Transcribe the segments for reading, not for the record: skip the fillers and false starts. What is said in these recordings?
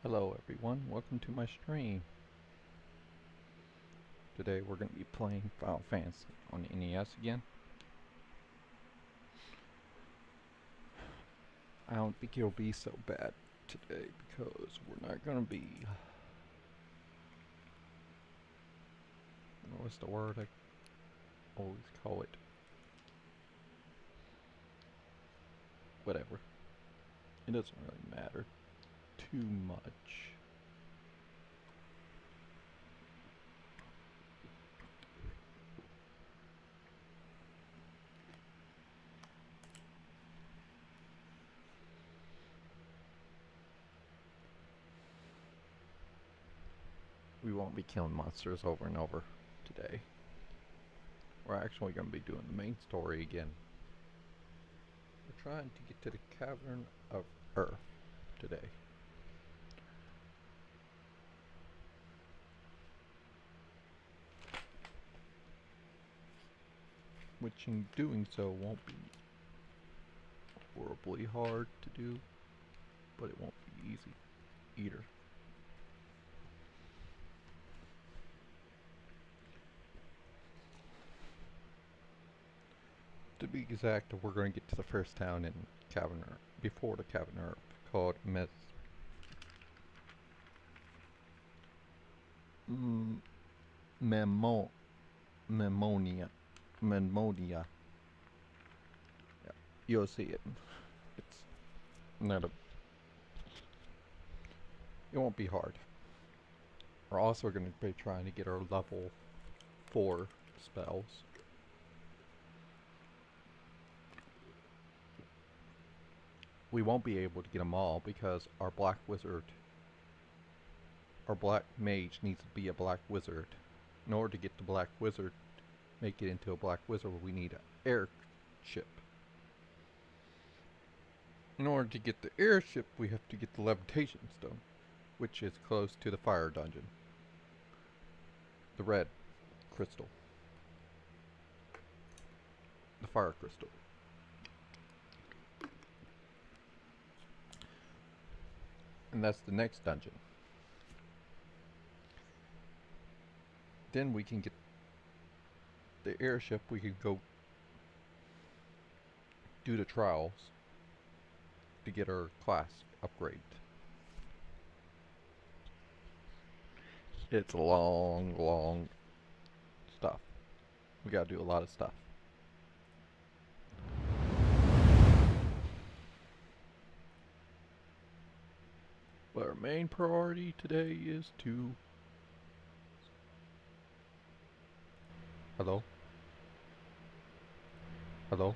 Hello everyone, welcome to my stream. Today we're going to be playing Final Fantasy on the NES again. I don't think it'll be so bad today because we're not going to be... What's the word I always call it? Whatever. It doesn't really matter too much. We won't be killing monsters over and over today. We're actually going to be doing the main story again. We're trying to get to the Cavern of Earth today. Which in doing so won't be horribly hard to do, but it won't be easy either. To be exact, we're going to get to the first town in Cavern Earth, before the Cavern Earth, called Memonia. Yeah, you'll see it. It's not a... It won't be hard. We're also going to be trying to get our level 4 spells. We won't be able to get them all because our black mage needs to be a black wizard. In order to get the black wizard, make it into a black wizard, we need an airship. In order to get the airship, we have to get the levitation stone, which is close to the fire dungeon. The red crystal. The fire crystal. And that's the next dungeon. Then we can get the airship, we can go do the trials to get our class upgrade. It's a long stuff. We gotta do a lot of stuff. But our main priority today is to... Hello? Hello?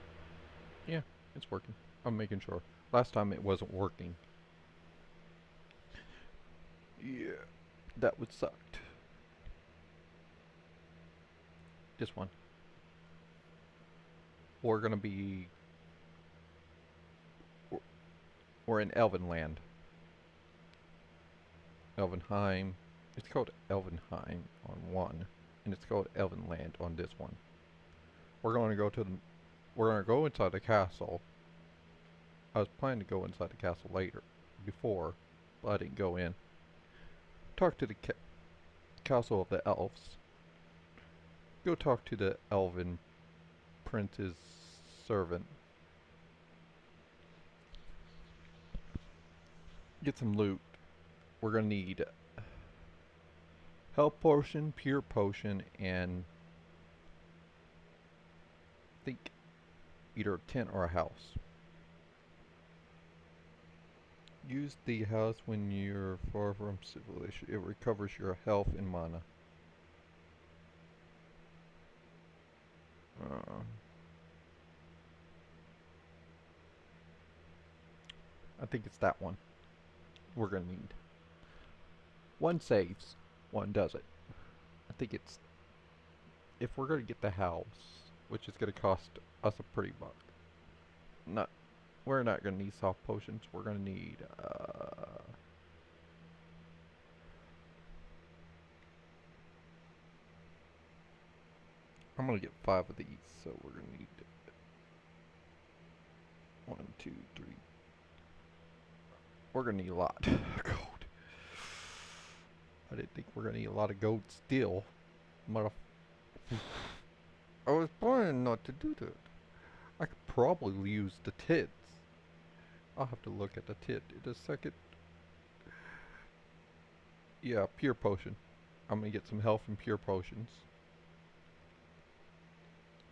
Yeah, it's working. I'm making sure. Last time it wasn't working. Yeah, that would sucked. This one. We're gonna be... We're in Elvenland. Elvenheim. It's called Elvenheim on one, and it's called Elvenland on this one. We're gonna go to the... We're gonna go inside the castle. I was planning to go inside the castle later, before, but I didn't go in. Talk to the castle of the elves. Go talk to the elven prince's servant. Get some loot. We're gonna need health potion, pure potion, and I think either a tent or a house. Use the house when you're far from civilization. It recovers your health and mana. I think it's that one. We're gonna need. One saves, one doesn't. I think it's... If we're gonna get the house, which is gonna cost us a pretty buck. We're not gonna need soft potions. We're gonna need I'm gonna get 5 of these, so we're gonna need 1, 2, 3. We're gonna need a lot of gold. I didn't think we're gonna need a lot of gold steel. Mother. I was planning not to do that. I could probably use the tits. I'll have to look at the tit in a second. Yeah, pure potion. I'm gonna get some health and pure potions.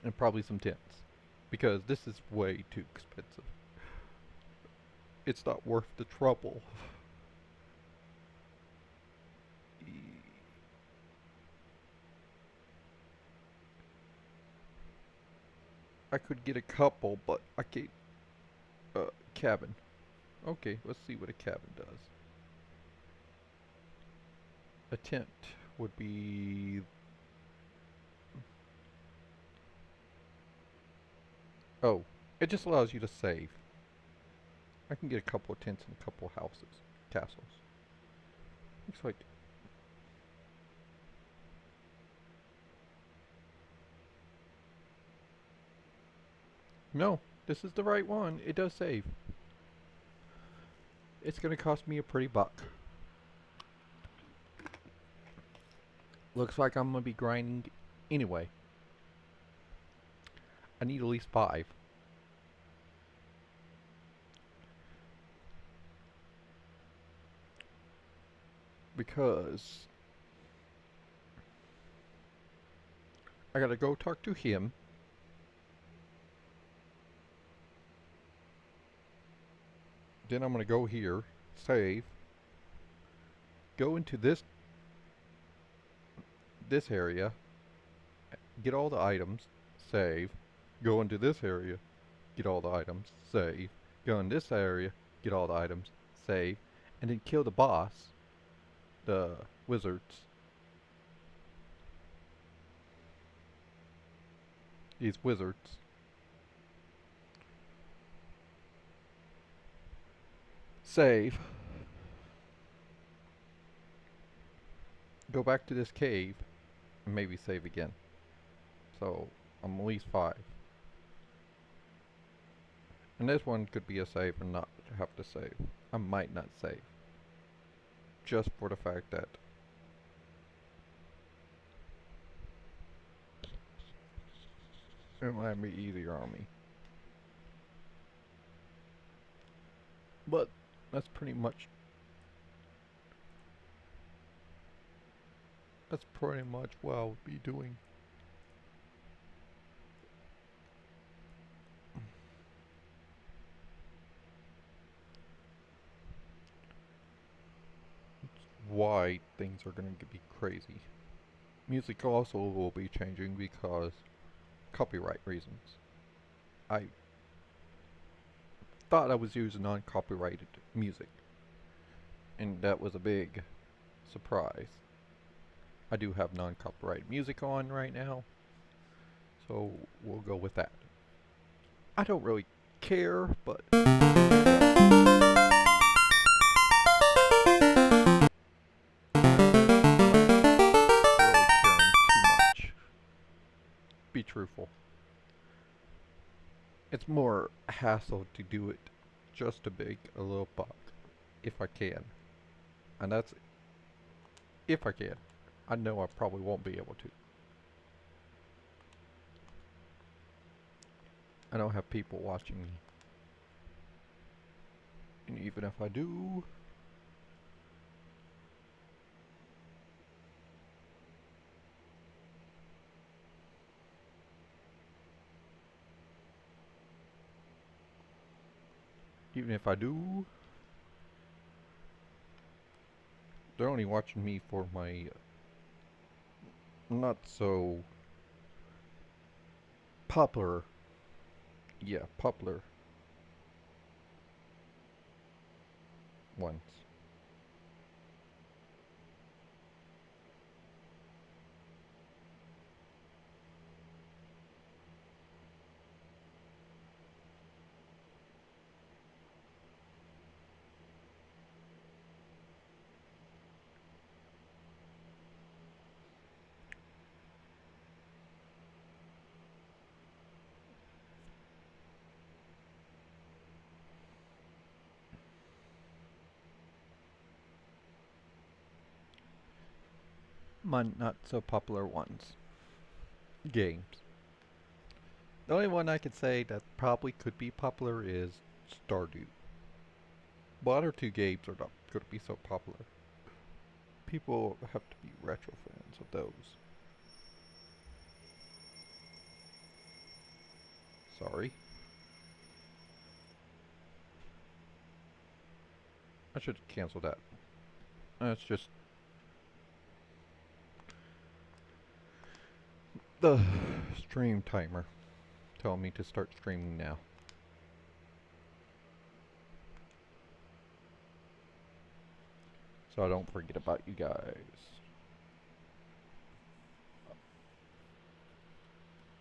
And probably some tints. Because this is way too expensive. It's not worth the trouble. I could get a couple, but I can't. Cabin. Okay, let's see what a cabin does. A tent would be... Oh, it just allows you to save. I can get a couple of tents and a couple of houses. Castles. Looks like... No, this is the right one. It does save. It's gonna cost me a pretty buck. Looks like I'm gonna be grinding anyway. I need at least 5. Because I gotta go talk to him. Then I'm gonna go here, save, go into this area, get all the items, save, go into this area, get all the items, save, go in this area, get all the items, save, and then kill the boss, the wizards. These wizards. Save. Go back to this cave, and maybe save again. So, I'm at least 5. And this one could be a save and not have to save. I might not save. Just for the fact that it might be easier on me. But that's pretty much what I'll be doing. Why things are going to be crazy. Music also will be changing because copyright reasons. I thought I was using non-copyrighted music, and that was a big surprise. I do have non-copyrighted music on right now, so we'll go with that. I don't really care, but be truthful. It's more hassle to do it just to make a little buck, if I can. And that's if I can. I know I probably won't be able to. I don't have people watching me. And even if I do... Even if I do... They're only watching me for my... not so... popular... Yeah, popular... ones. my not so popular ones. Games. The only one I could say that probably could be popular is Stardew. One or two games are not going to be so popular. People have to be retro fans of those. Sorry. I should cancel that. That's just the stream timer telling me to start streaming now. So I don't forget about you guys.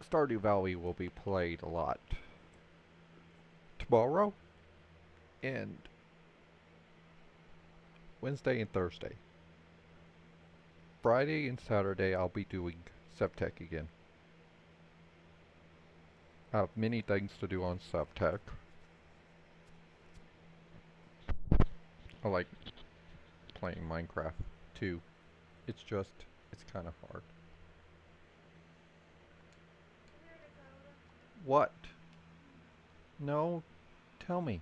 Stardew Valley will be played a lot tomorrow and Wednesday and Thursday. Friday and Saturday I'll be doing Subtech again. I have many things to do on Subtech. I like playing Minecraft too. It's kind of hard. What? No, tell me.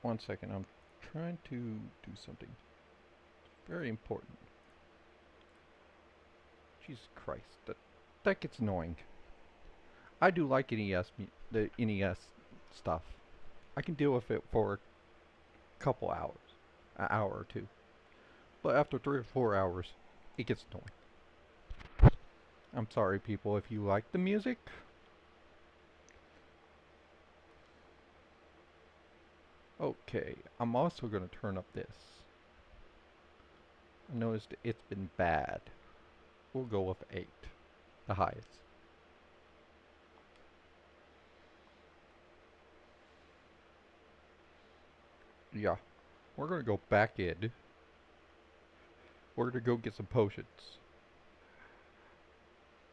1 second, I'm trying to do something very important. Jesus Christ, that gets annoying. I do like the NES stuff. I can deal with it for a couple hours, an hour or two. But after 3 or 4 hours, it gets annoying. I'm sorry, people, if you like the music. Okay, I'm also going to turn up this. I noticed it's been bad. We'll go with 8, the highest. Yeah, we're going to go back in. We're going to go get some potions.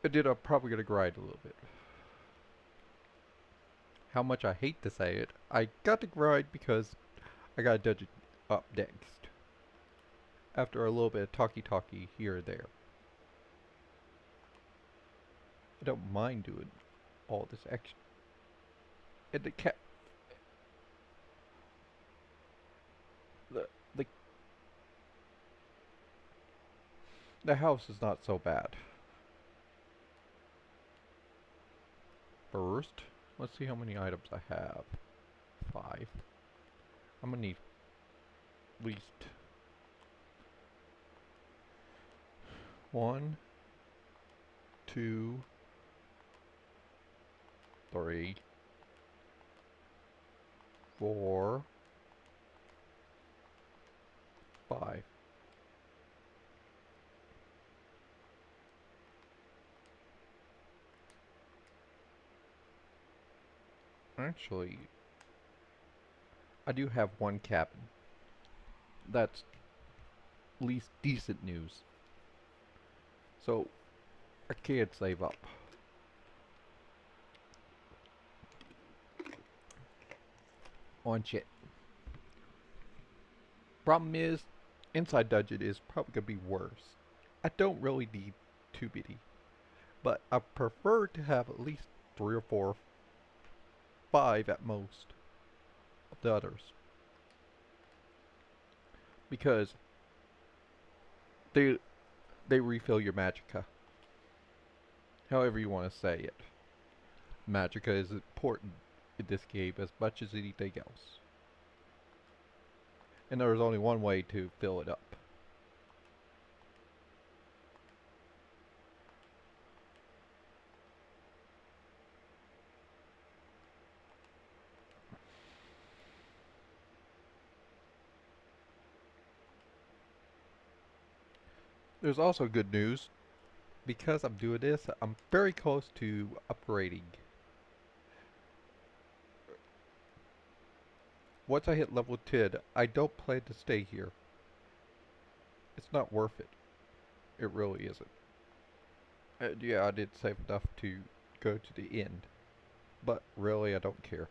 And then I'm probably going to grind a little bit. How much I hate to say it, I got to grind because I got a dungeon up next. After a little bit of talkie here and there. I don't mind doing all this action. And the the the house is not so bad. First, let's see how many items I have. 5. I'm gonna need at least 1, 2, 3, 4, 5. Actually, I do have 1 cabin. That's at least decent news. So, I can save up. On shit. Problem is, Inside Dungeon is probably gonna be worse. I don't really need too many, but I prefer to have at least 3 or 4, 5 at most of the others. Because they they refill your magicka. However you want to say it. Magicka is important in this game as much as anything else. And there is only one way to fill it up. There's also good news. Because I'm doing this, I'm very close to upgrading. Once I hit level 10, I don't plan to stay here. It's not worth it. It really isn't. Yeah, I did save enough to go to the end. But really, I don't care.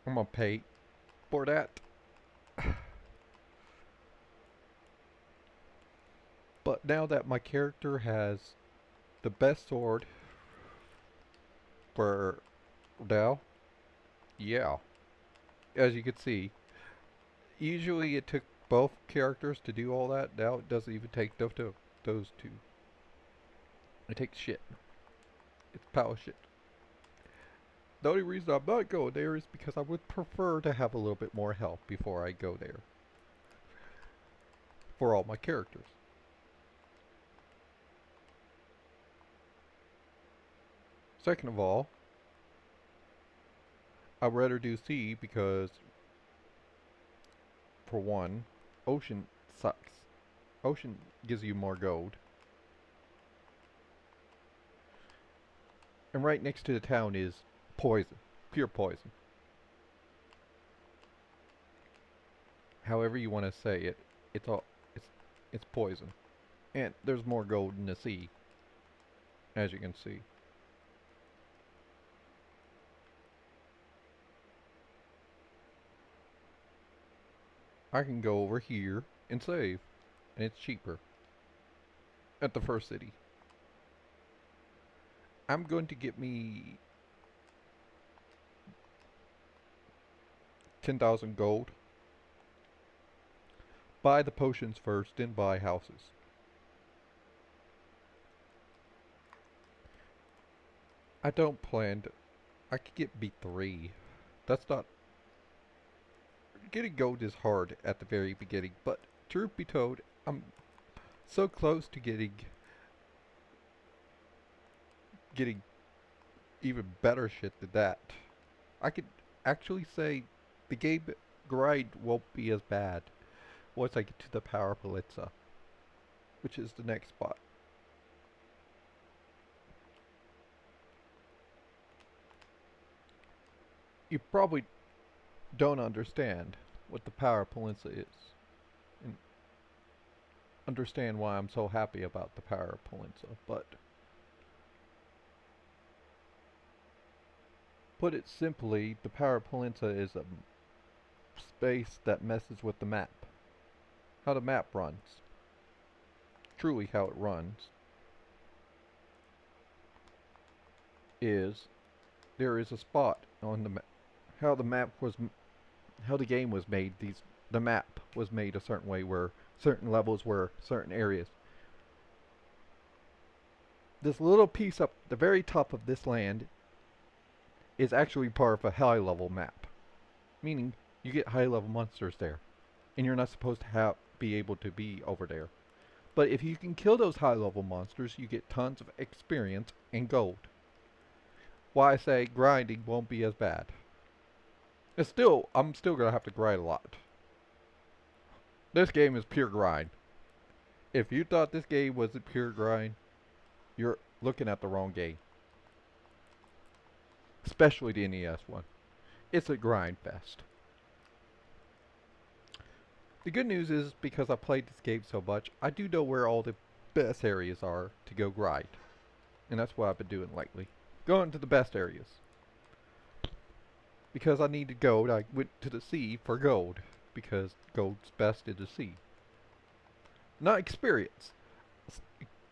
I'm gonna pay for that. But now that my character has the best sword for now, yeah. As you can see, usually it took both characters to do all that. Now it doesn't even take those two. It takes shit. It's power shit. The only reason I'm not going there is because I would prefer to have a little bit more health before I go there. For all my characters. Second of all, I'd rather do sea because, for one, ocean sucks. Ocean gives you more gold. And right next to the town is poison. Pure poison. However you want to say it, it's all it's poison. And there's more gold in the sea, as you can see. I can go over here and save, and it's cheaper at the first city. I'm going to get me 10,000 gold. Buy the potions first, then buy houses. I don't plan to. I could get B3. That's not. Getting gold is hard at the very beginning, but truth be told, I'm so close to getting even better shit than that. I could actually say the game grind won't be as bad once I get to the Power Palizza, which is the next spot. You probably don't understand what the Power Palizza is, and understand why I'm so happy about the Power Palizza, but put it simply, the Power Palizza is a space that messes with the map. How the map runs. Truly how it runs is there is a spot on the map. How the map was, how the game was made. The map was made a certain way where certain levels were certain areas. This little piece up the very top of this land is actually part of a high level map, meaning you get high level monsters there, and you're not supposed to be able to be over there. But if you can kill those high level monsters, you get tons of experience and gold. Why I say grinding won't be as bad. I'm still gonna have to grind a lot. This game is pure grind. If you thought this game wasn't pure grind, you're looking at the wrong game. Especially the NES one. It's a grind fest. The good news is, because I played this game so much, I do know where all the best areas are to go grind. And that's what I've been doing lately. Going to the best areas. Because I needed gold, I went to the sea for gold. Because gold's best in the sea. Not experience.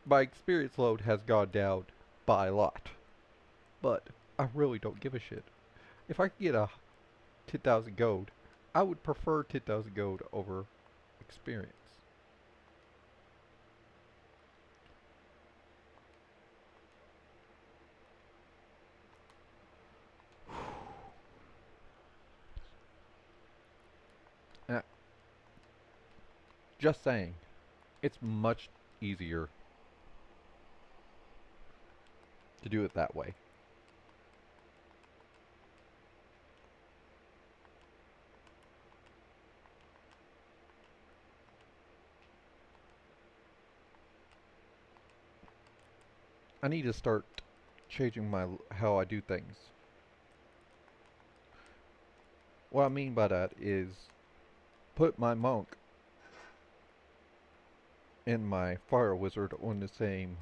My experience load has gone down by a lot. But I really don't give a shit. If I could get a 10,000 gold, I would prefer 10,000 gold over experience. Uh, just saying, it's much easier to do it that way. I need to start changing how I do things. What I mean by that is put my monk and my fire wizard on the same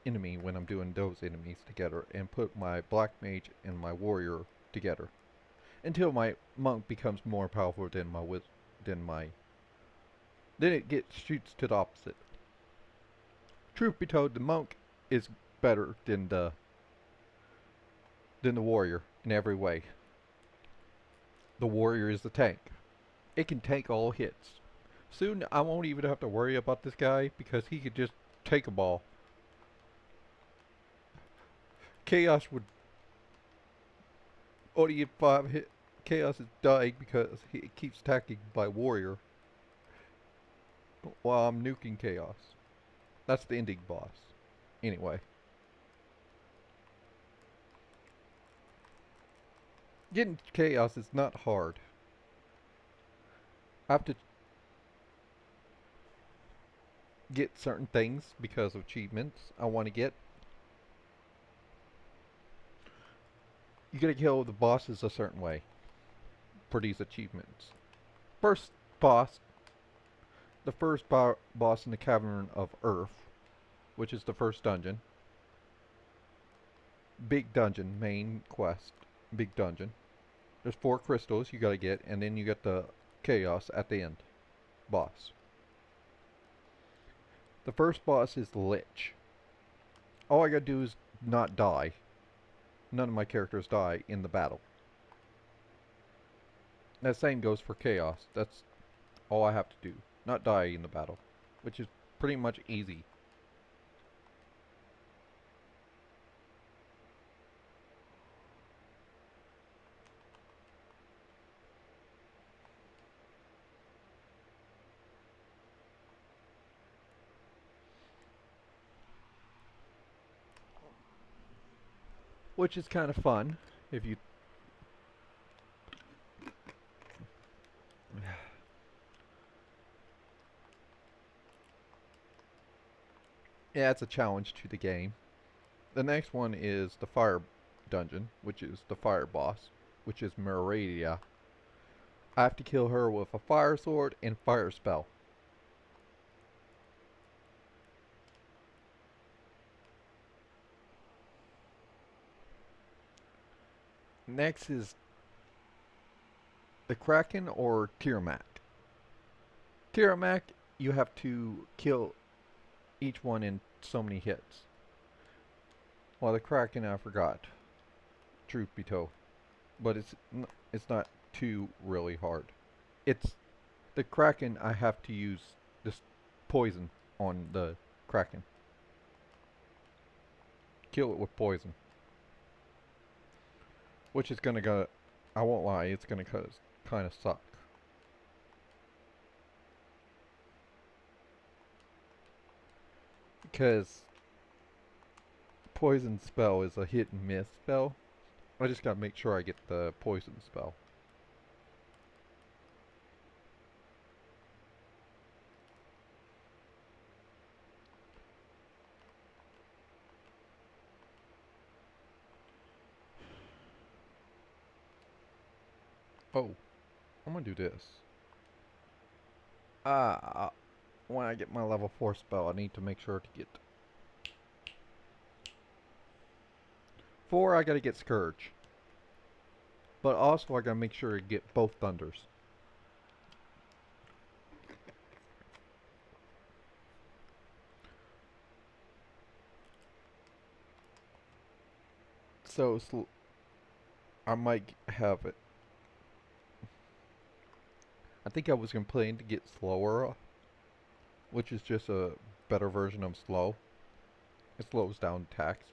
enemy when I'm doing those enemies together, and put my black mage and my warrior together until my monk becomes more powerful than my then it gets shoots to the opposite. Truth be told, the monk is better than the warrior in every way. The warrior is the tank. It can tank all hits. Soon I won't even have to worry about this guy because he could just take a ball. Chaos would only get 5 hit. Chaos is dying because he keeps attacking by warrior while I'm nuking Chaos. That's the ending boss. Anyway. Getting Chaos is not hard. I have to get certain things because of achievements I want to get. You gotta kill the bosses a certain way for these achievements. First boss, the first boss in the Cavern of Earth, which is the first dungeon. Big dungeon, main quest, big dungeon. There's 4 crystals you gotta get, and then you get the Chaos at the end. Boss. The first boss is the Lich. All I gotta do is not die. None of my characters die in the battle. That same goes for Chaos. That's all I have to do. Not die in the battle. Which is pretty much easy. Which is kind of fun if you yeah, it's a challenge to the game. The next one is the fire dungeon, which is the fire boss, which is Meradia. I have to kill her with a fire sword and fire spell. Next is the Kraken or Tiamat. Tiamat, you have to kill each one in so many hits. While the Kraken, I forgot. Truth be told, but it's not too really hard. It's the Kraken. I have to use this poison on the Kraken. Kill it with poison, which is gonna go. I won't lie, it's gonna kind of suck. Because poison spell is a hit and miss spell. I just gotta make sure I get the poison spell. Oh, I'm gonna do this. Ah, when I get my level 4 spell, I need to make sure to get 4, I gotta get Scourge. But also I gotta make sure to get both Thunders. So, I might have it. I think I was gonna plan to get slower, which is just a better version of slow. It slows down attacks,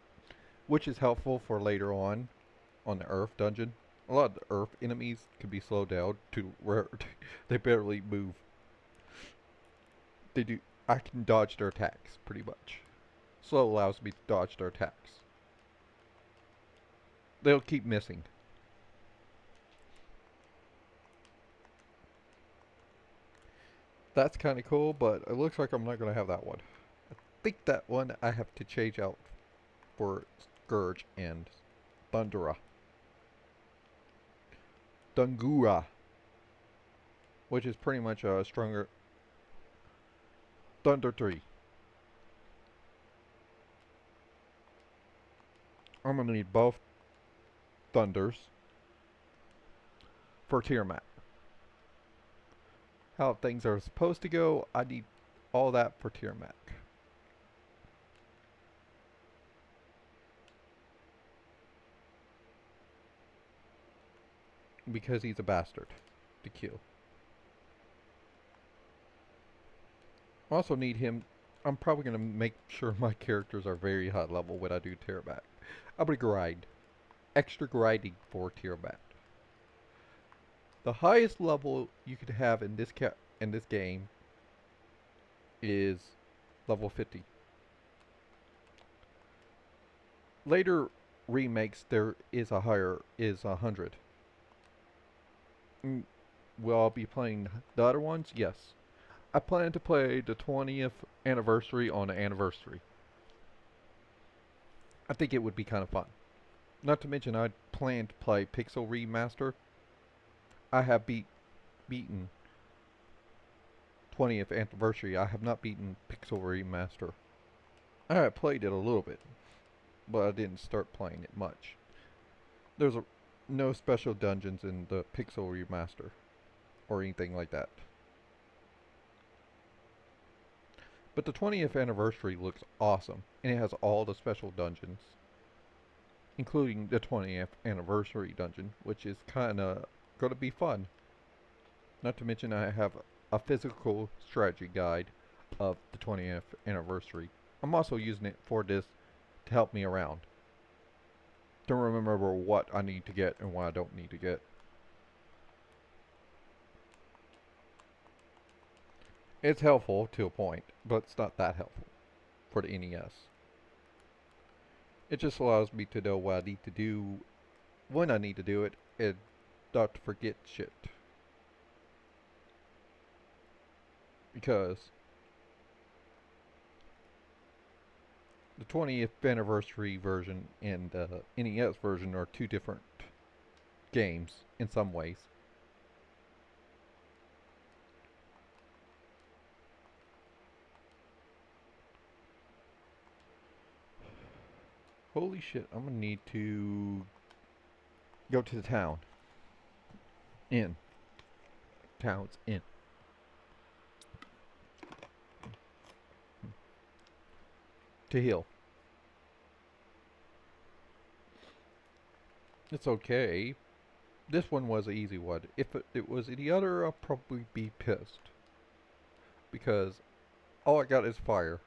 which is helpful for later on the Earth dungeon. A lot of the Earth enemies can be slowed down to where they barely move. They do. I can dodge their attacks pretty much. Slow allows me to dodge their attacks. They'll keep missing. That's kind of cool, but it looks like I'm not going to have that one. I think that one I have to change out for Scourge and Thundera. Dungura, which is pretty much a stronger Thunder 3. I'm going to need both Thunders for Tiamat. How things are supposed to go, I need all that for Tiamat. Because he's a bastard to kill. Also need him. I'm probably going to make sure my characters are very high level when I do Tiamat. I'm going to grind. Extra grinding for Tiamat. The highest level you could have in this game is level 50. Later remakes there is a higher is 100. Will I be playing the other ones? Yes. I plan to play the 20th anniversary on the anniversary. I think it would be kind of fun. Not to mention I plan to play Pixel Remaster. I have beaten 20th anniversary. I have not beaten Pixel Remaster. I have played it a little bit, but I didn't start playing it much. There's no special dungeons in the Pixel Remaster or anything like that. But the 20th anniversary looks awesome, and it has all the special dungeons. including the 20th anniversary dungeon, which is kind of going to be fun. Not to mention I have a physical strategy guide of the 20th anniversary. I'm also using it for this to help me around. Don't remember what I need to get and what I don't need to get. It's helpful to a point, but it's not that helpful for the NES. It just allows me to know what I need to do when I need to do it and not to forget shit. Because the 20th anniversary version and the NES version are two different games in some ways. Holy shit, I'm gonna need to go to the town. Inn. Town's inn. To heal. It's okay. This one was an easy one. If it was any other, I'll probably be pissed. Because all I got is fire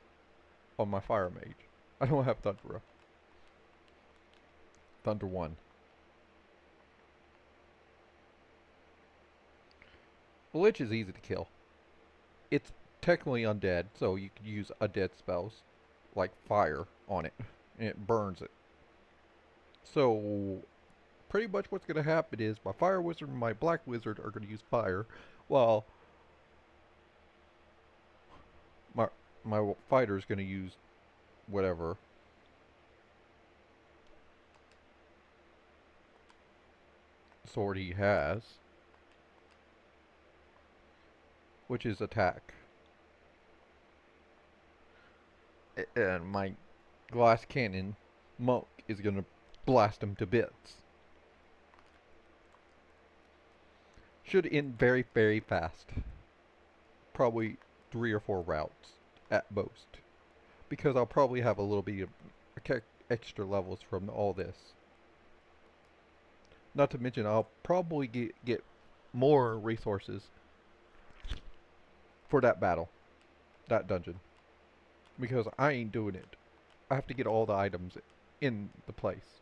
on my fire mage. I don't have Thunder. Thunder 1. The Lich is easy to kill. It's technically undead, so you could use undead spells, like fire, on it, and it burns it. So, pretty much what's going to happen is my fire wizard and my black wizard are going to use fire, while my fighter is going to use whatever. Sword he has, which is attack. And my glass cannon monk is gonna blast him to bits. Should end very, very fast. Probably 3 or 4 routes at most. Because I'll probably have a little bit of extra levels from all this. Not to mention I'll probably get more resources for that battle. That dungeon. Because I ain't doing it. I have to get all the items in the place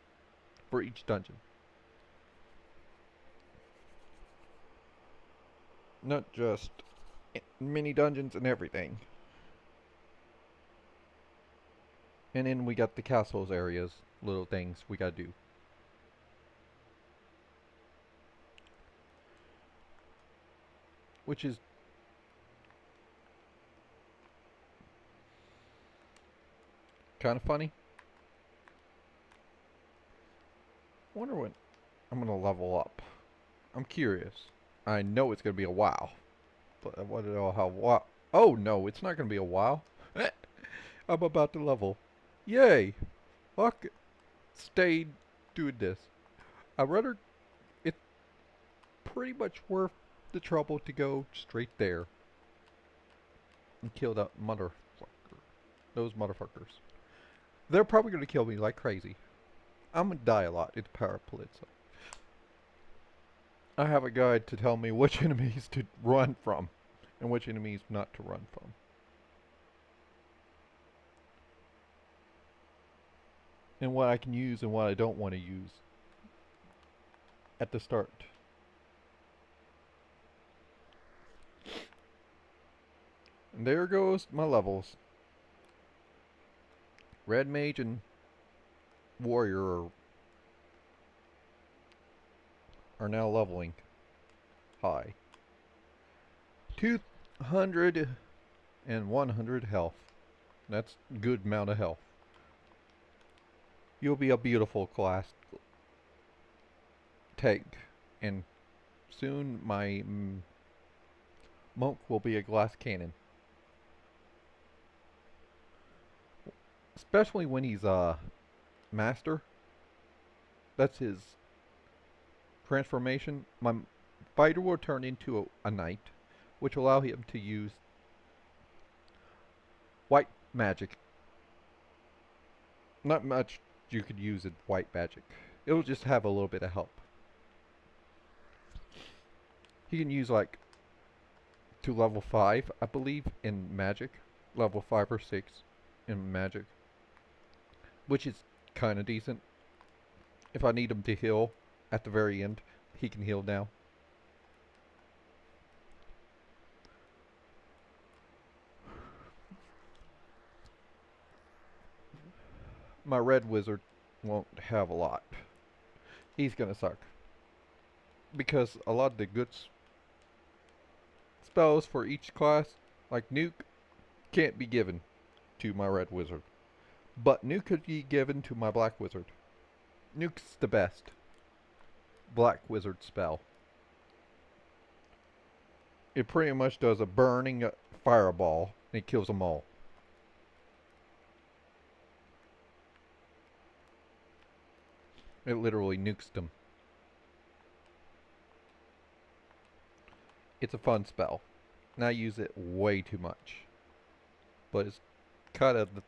for each dungeon. Not just mini dungeons and everything. And then we got the castles areas, little things we gotta do. Which is kind of funny. Wonder when I'm gonna level up. I'm curious. I know it's gonna be a while, but I want to know how wow. Oh no, it's not gonna be a while. I'm about to level. Yay! Fuck. Stayed doing this. I'd rather. It's pretty much worth the trouble to go straight there and kill that motherfucker. Those motherfuckers. They're probably gonna kill me like crazy. I'm gonna die a lot in the Power Palizza. I have a guide to tell me which enemies to run from and which enemies not to run from. And what I can use and what I don't want to use at the start. And there goes my levels. Red Mage and Warrior are now leveling high. 200 and 100 health. That's a good amount of health. You'll be a beautiful class tank, and soon my monk will be a glass cannon. Especially when he's master. That's his transformation. My fighter will turn into a knight, which will allow him to use white magic. Not much you could use in white magic. It'll just have a little bit of help. He can use like to level 5, I believe, in magic. Level 5 or 6 in magic. Which is kind of decent. If I need him to heal at the very end, he can heal now. My red wizard won't have a lot. He's gonna suck. Because a lot of the good spells for each class, like nuke, can't be given to my red wizard. But nuke could be given to my black wizard. Nuke's the best black wizard spell. It pretty much does a burning fireball and it kills them all. It literally nukes them. It's a fun spell. And I use it way too much. But it's kind of the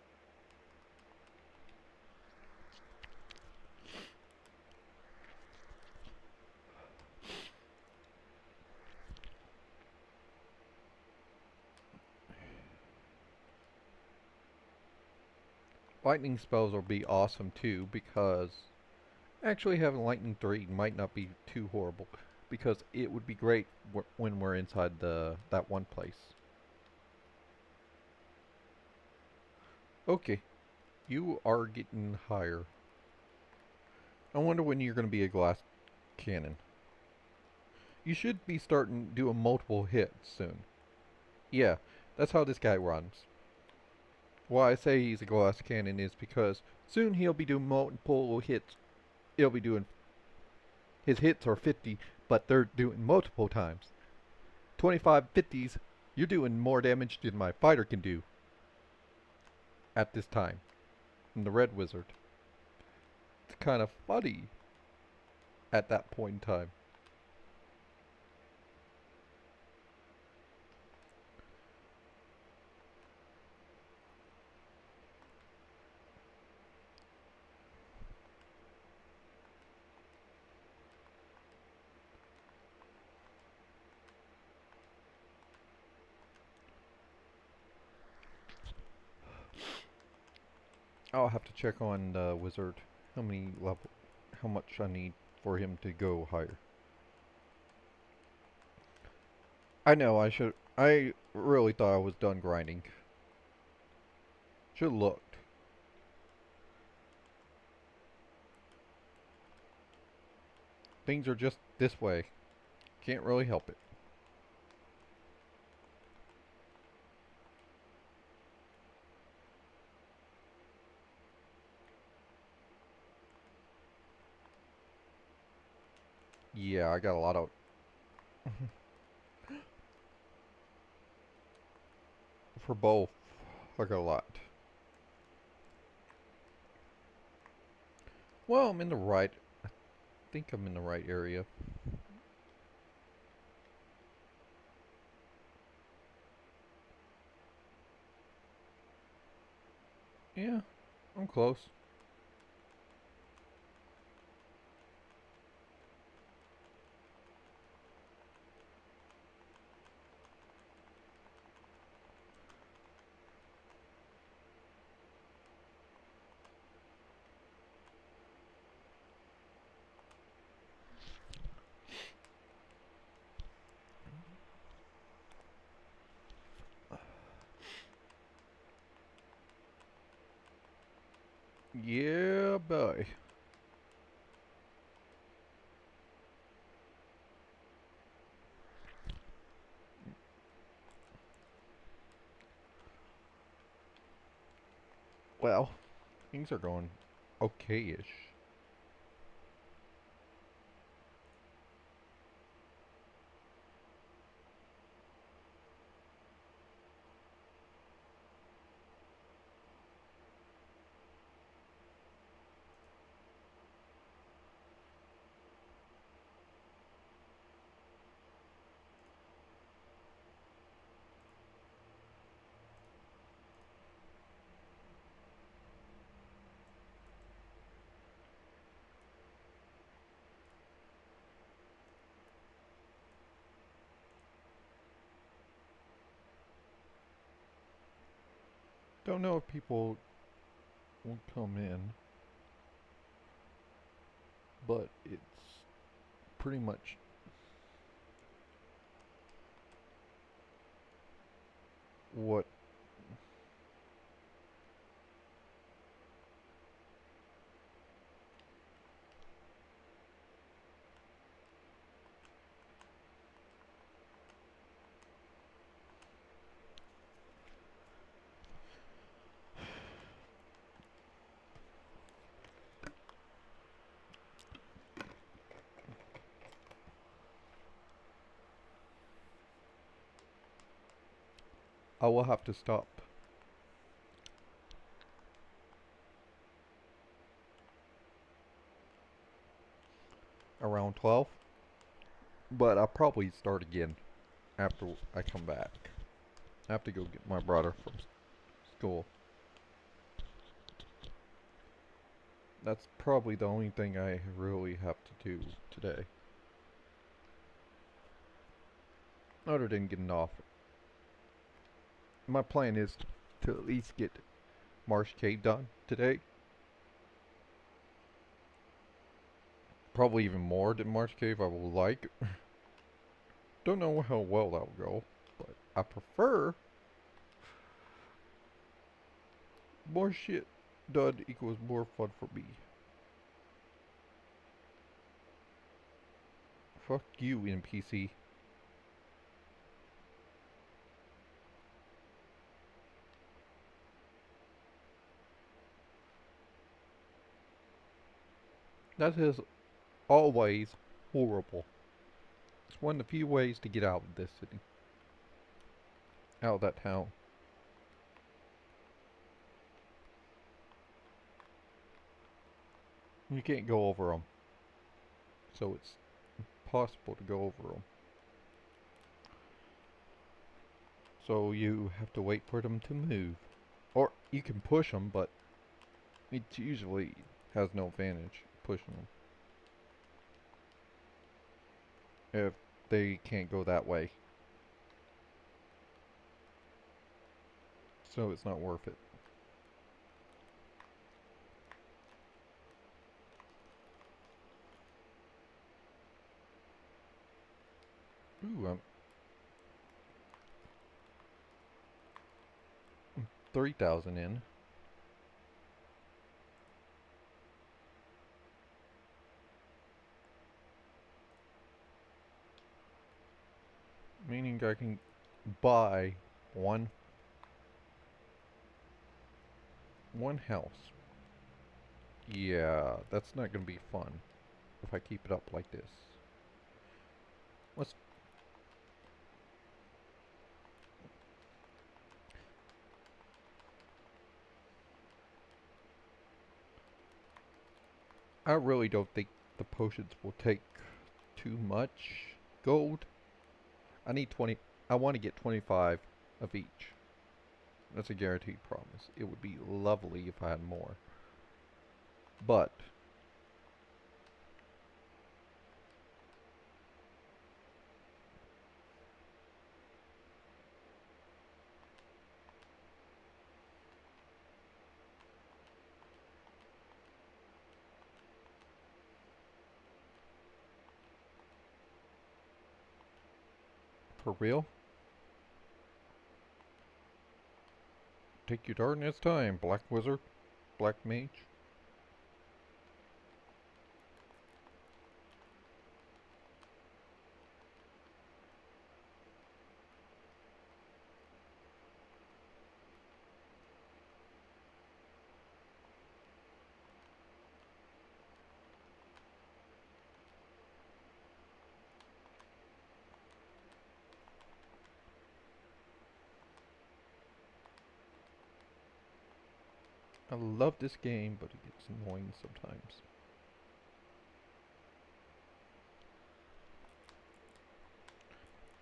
lightning spells will be awesome too, because actually having lightning 3 might not be too horrible, because it would be great when we're inside that one place. Okay, you are getting higher. I wonder when you're going to be a glass cannon. You should be starting doing multiple hits soon. Yeah, that's how this guy runs. Why I say he's a glass cannon is because soon he'll be doing multiple hits. He'll be doing, his hits are 50, but they're doing multiple times. 25 50s, you're doing more damage than my fighter can do at this time. And the red wizard. It's kind of funny at that point in time. I'll have to check on the wizard. How much I need for him to go higher. I know I really thought I was done grinding. Should've looked. Things are just this way. Can't really help it. Yeah, I got a lot of... For both, I got a lot. Well, I'm in the right... I think I'm in the right area. Yeah, I'm close. Yeah, boy. Well, things are going okay-ish. Don't know if people will come in, but it's pretty much what I will have to stop around 12, but I'll probably start again after I come back. I have to go get my brother from school. That's probably the only thing I really have to do today. Other than getting off. My plan is to at least get Marsh Cave done today. Probably even more than Marsh Cave I would like. Don't know how well that will go, but I prefer more shit done equals more fun for me. Fuck you, NPC. That is always horrible. It's one of the few ways to get out of this city. Out of that town. You can't go over them. So it's impossible to go over them. So you have to wait for them to move. Or you can push them, but it usually has no advantage pushing them. If they can't go that way. So it's not worth it. Ooh, I'm 3,000 in. Meaning I can buy one house. Yeah, that's not gonna be fun if I keep it up like this. Let's. I really don't think the potions will take too much gold. I need 20. I want to get 25 of each. That's a guaranteed promise. It would be lovely if I had more. But for real, take your darnest time, Black Wizard, Black Mage. I love this game, but it gets annoying sometimes.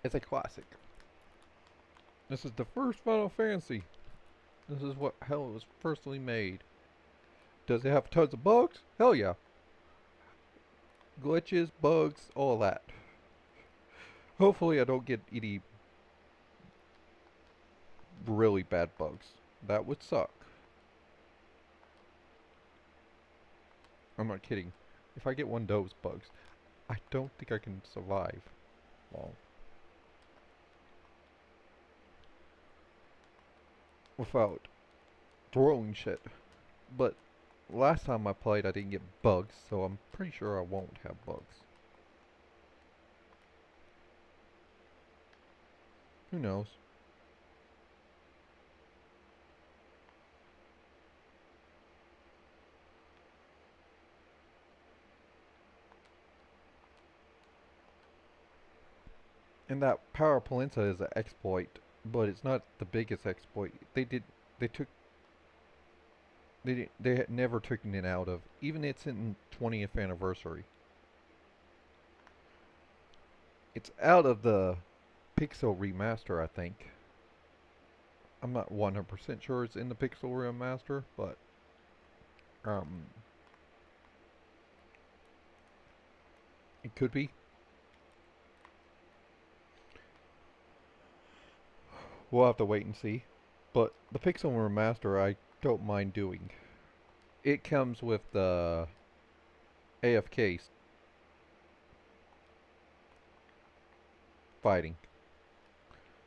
It's a classic. This is the first Final Fantasy. This is what how it was firstly made. Does it have tons of bugs? Hell yeah. Glitches, bugs, all that. Hopefully I don't get any really bad bugs. That would suck. I'm not kidding. If I get one of those bugs, I don't think I can survive long without throwing shit. But last time I played, I didn't get bugs, so I'm pretty sure I won't have bugs. Who knows? And that Power Polenta is an exploit, but it's not the biggest exploit. They took, they had never taken it out of, even it's in 20th anniversary. It's out of the Pixel remaster, I think. I'm not 100% sure it's in the Pixel remaster, but um, it could be. We'll have to wait and see. But the Pixel remaster, I don't mind doing. It comes with the AFK fighting.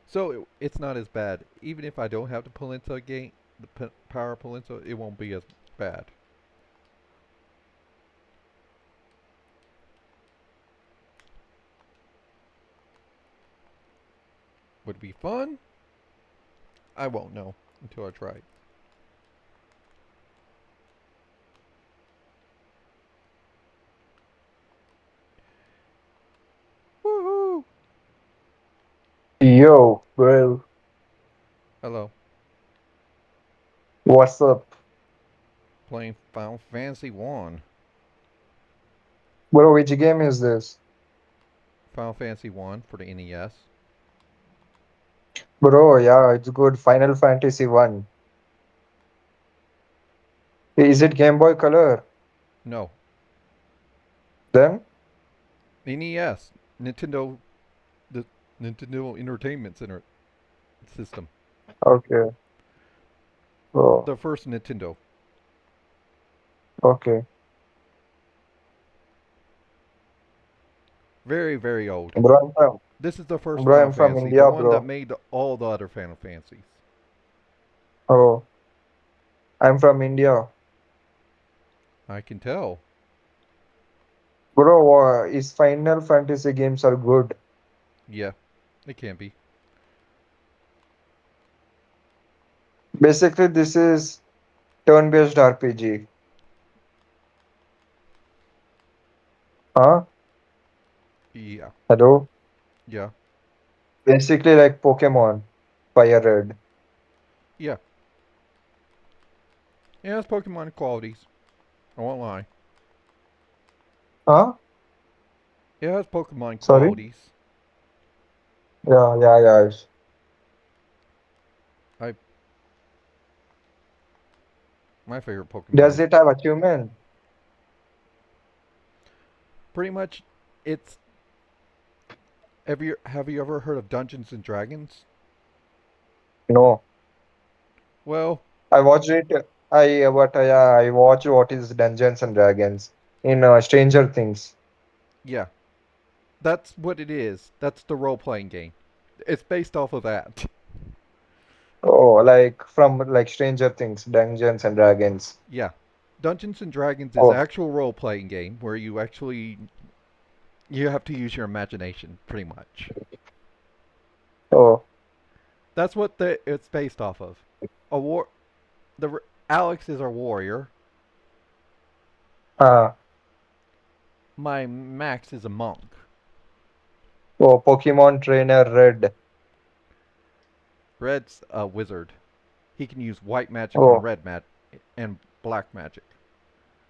So it's not as bad. Even if I don't have the Polenta game, the Power Polenta, it won't be as bad. Would it be fun? I won't know until I try it. Woohoo! Yo, bro, Hello. what's up? Playing Final Fantasy 1. Bro, which game is this? Final Fantasy 1 for the NES. Bro, yeah, it's good. Final Fantasy 1. Is it Game Boy Color? No. Then? NES. Nintendo. The Nintendo Entertainment Center system. Okay. Oh, The first Nintendo. okay. Very, very old. Bro, I'm from, This is the first bro, Final I'm from Fantasy, the India, one that bro. made all the other Final Fantasies. Oh, I'm from India. I can tell. Bro, is Final Fantasy games are good. Yeah, it can be. Basically, this is turn-based RPG. Huh? Yeah, Hello? yeah, Basically like Pokemon, Fire Red. yeah. It has Pokemon qualities. I won't lie. Huh? It has Pokemon Sorry? qualities. Yeah, yeah, yeah. I My favorite Pokemon Does is it have achievement? pretty much. It's have you ever heard of Dungeons and Dragons? No. Well, I watched it. I watch what is Dungeons and Dragons in Stranger Things. yeah, that's what it is. That's the role playing game. It's based off of that. Oh, like from like Stranger Things, Dungeons and Dragons. Yeah. Dungeons and Dragons is Oh, actual role playing game where you have to use your imagination pretty much. oh, That's what it's based off of. A war the Alex is our warrior. ah, My Max is a monk. oh, Pokemon Trainer Red. Red's a wizard. He can use white magic and Oh, red magic and black magic.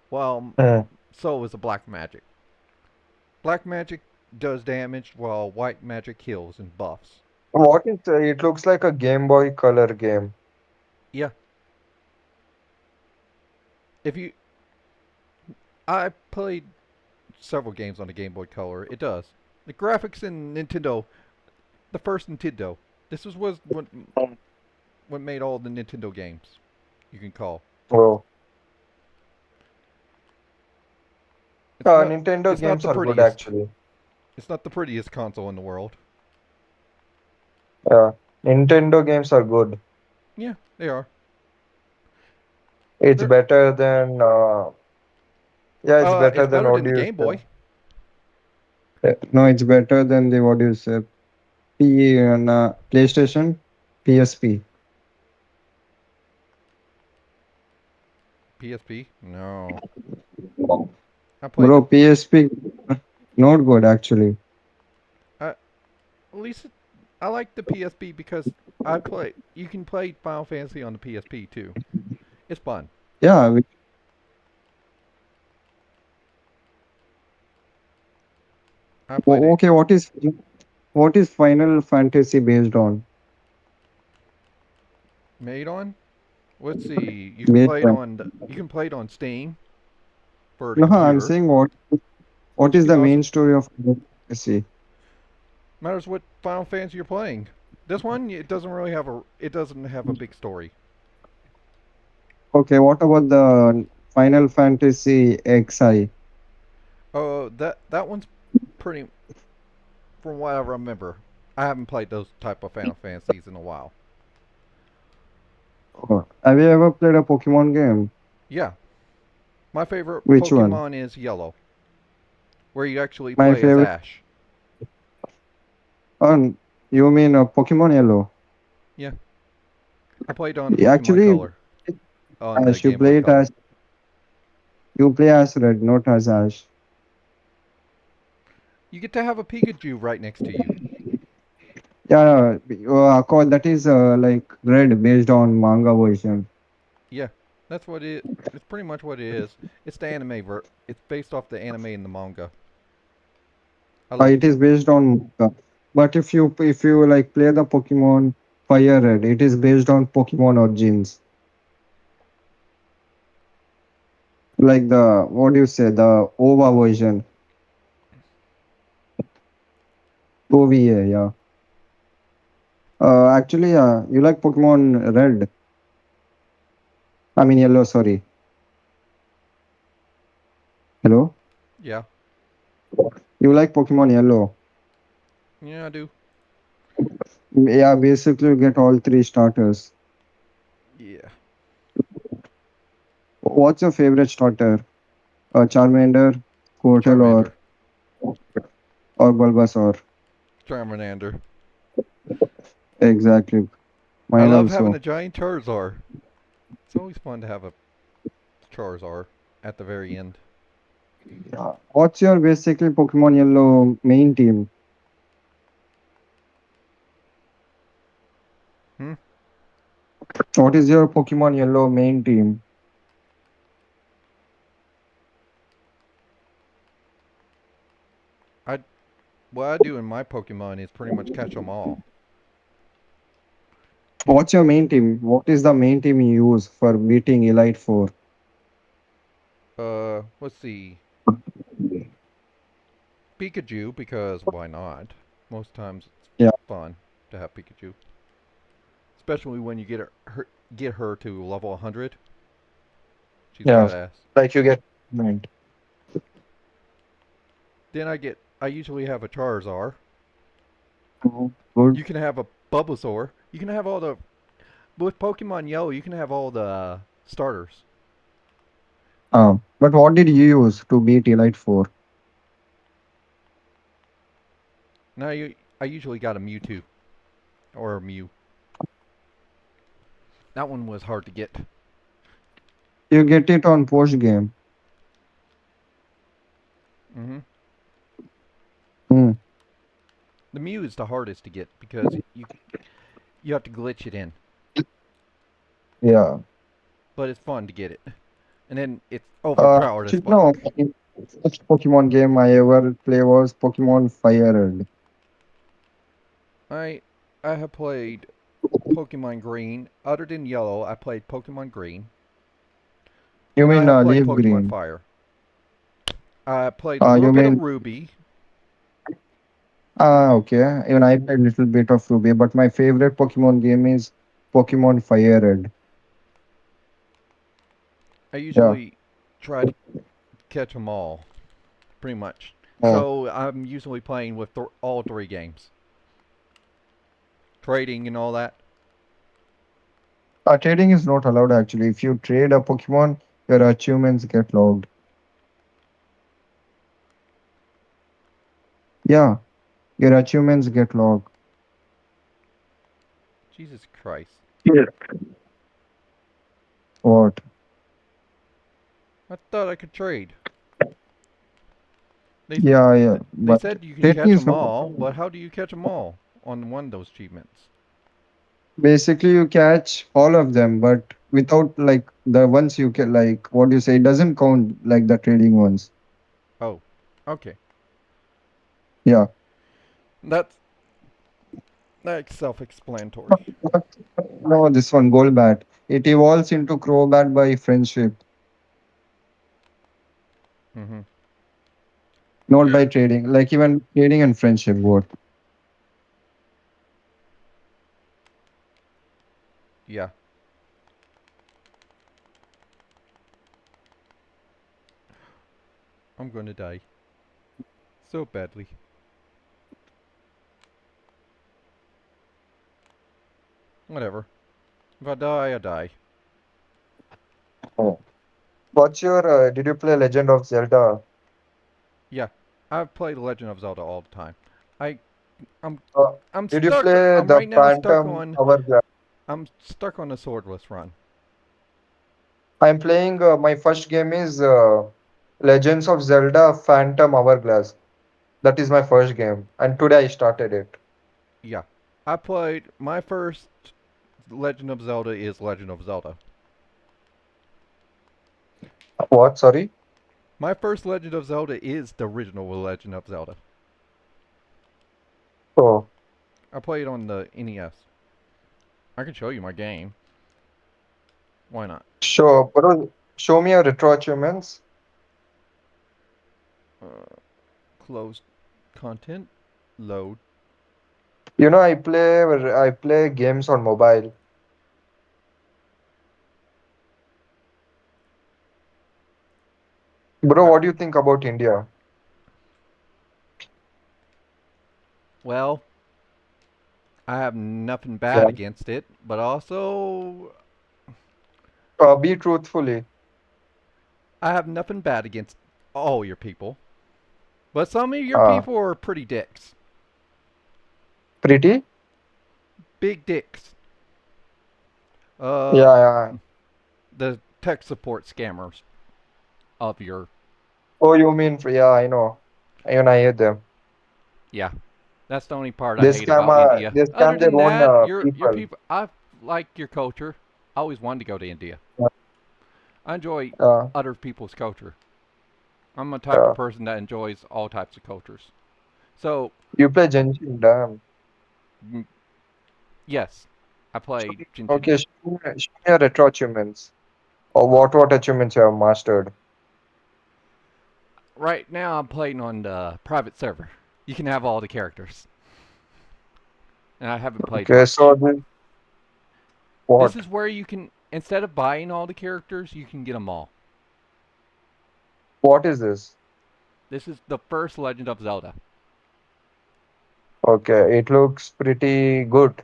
Well, hmm. so is a black magic. Black magic does damage while white magic heals and buffs. What is it? Looks like a Game Boy Color game. Yeah. If you I played several games on the Game Boy Color. It does. The graphics in Nintendo, the first Nintendo. This was when what made all the Nintendo games. You can call. Oh, It's not. Nintendo It's not games the are good prettiest. actually. It's not the prettiest console in the world. Yeah, Nintendo games are good. Yeah, they are. It's They're. better than yeah, it's better It's than better what than the do you Game say? Boy. No, it's better than the what do you say? P and PlayStation, PSP. PSP. No, I played Bro, the. PSP not good actually. At least I like the PSP because I play. You can play Final Fantasy on the PSP too. It's fun. Yeah, I played it okay. What is Final Fantasy based on? made on. Let's see. You can Based play it on. on. You can play it on Steam for the No, I'm computer, saying what but you is can the also main story of Final Fantasy? matters what Final Fantasy you're playing. This one it doesn't really have a. It doesn't have a big story. Okay, what about the Final Fantasy XI? Oh, that one's pretty. From what I remember, I haven't played those type of Final Fantasies in a while. Oh, have you ever played a Pokemon game? Yeah, my favorite Which one? Pokemon is Yellow, where you actually My play as favorite. Ash. You mean Pokemon Yellow? Yeah, I played on Pokemon Actually, Color on the Ash, you Game Boy play it Color. as you play as Red, not as Ash. You get to have a Pikachu right next to you. Yeah, that is like Red based on manga version. Yeah, that's what it. It's pretty much what it is. It's the anime It's based off the anime and the manga. I love. It is based on manga. But if you like play the Pokemon Fire Red, it is based on Pokemon Origins. Like the what do you say, the OVA version. OVA, yeah. Actually, you like Pokemon Red. I mean Yellow, sorry. Hello? Yeah, You like Pokemon Yellow. yeah, I do. Yeah, basically you get all three starters. Yeah, What's your favorite starter? Charmander, Squirtle, Charmander, or Bulbasaur? Charmander. Exactly. I Mine love having also. a giant Charizard. It's always fun to have a Charizard at the very end. What's your basically Pokemon Yellow main team? Hmm. What is your Pokemon Yellow main team? I What I do in my Pokemon is pretty much catch them all. What's your main team? What is the main team you use for beating Elite Four? Let's see. Pikachu, because why not? Most times it's Yeah, fun to have Pikachu, especially when you get her to level 100. She's Yeah, badass. like you get mind. Then I usually have a Charizard. good. You can have a Bulbasaur. You can have all the with Pokemon Yellow. You can have all the starters. But what did you use to beat Elite Four? Now I usually got a Mewtwo or a Mew. That one was hard to get. You get it on post game. Hmm. Hmm. The Mew is the hardest to get because you have to glitch it in, Yeah. but it's fun to get it. And then it's overpowered as Actually, no. fuck. First Pokemon game I ever play was Pokemon Fire Red. I I have played Pokemon Green. Other than Yellow, I played Pokemon Green, You and I mean have played Leaf Pokemon Green? Fire. I played a little You bit of mean Ruby. okay. Even I played little bit of Ruby, but my favorite Pokemon game is Pokemon Fire Red. I usually try to catch them all, pretty much. Oh. So I'm usually playing with all 3 games. Trading and all that. Trading is not allowed actually. If you trade a Pokemon, your achievements get logged. Yeah, your achievements get logged. Jesus Christ. What? I thought I could trade. They Yeah, they but said you can trading catch is them not. all, but how do you catch them all on one of those achievements? Basically, you catch all of them, but without like the ones you can like what do you say, it doesn't count like the trading ones. Oh, okay. Yeah. That's self-explanatory. No, this one Golbat. It evolves into Crobat by friendship, Mm-hmm. not by trading. Like even trading and friendship both. Yeah. I'm gonna die. So badly. Whatever. If I die, I die. Oh. What's your? Did you play Legend of Zelda? Yeah. I've played Legend of Zelda all the time. I I'm Uh, I'm did you stuck play I'm the right now stuck Phantom on Hourglass? I'm stuck on a swordless run. I'm playing. My first game is Legends of Zelda Phantom Hourglass. That is my first game, and today I started it. Yeah. I played my first Legend of Zelda is Legend of Zelda. What? Sorry. My first Legend of Zelda is the original Legend of Zelda. Oh, I played on the NES. I can show you my game. Why not? sure. Bro, show me your retro achievements. Uh, closed content. Load. You know, I play games on mobile. Bro, Uh, what do you think about India? well, I have nothing bad Yeah. against it, but also Be truthfully. I have nothing bad against all your people. But some of your Uh, people are pretty dicks. Pretty? Big dicks. Yeah, Uh, yeah. the tech support scammers of your. Oh, you mean, yeah, I know. Even I hate them. Yeah, that's the only part I They hate scam, about uh, India. they Other scam their than own that, your people. people. I like your culture. I always wanted to go to India. Yeah, I enjoy yeah, other people's culture. I'm a type of yeah. person that enjoys all types of cultures. So, You play Genshin, damn. mm, yes, I play Genshin. Okay, show me your retro achievements. Or what achievements you have mastered. Right now, I'm playing on the private server. You can have all the characters, and I haven't played Okay, so much. This what? is where you can, instead of buying all the characters, you can get them all. What is this? This is the first Legend of Zelda. Okay, it looks pretty good.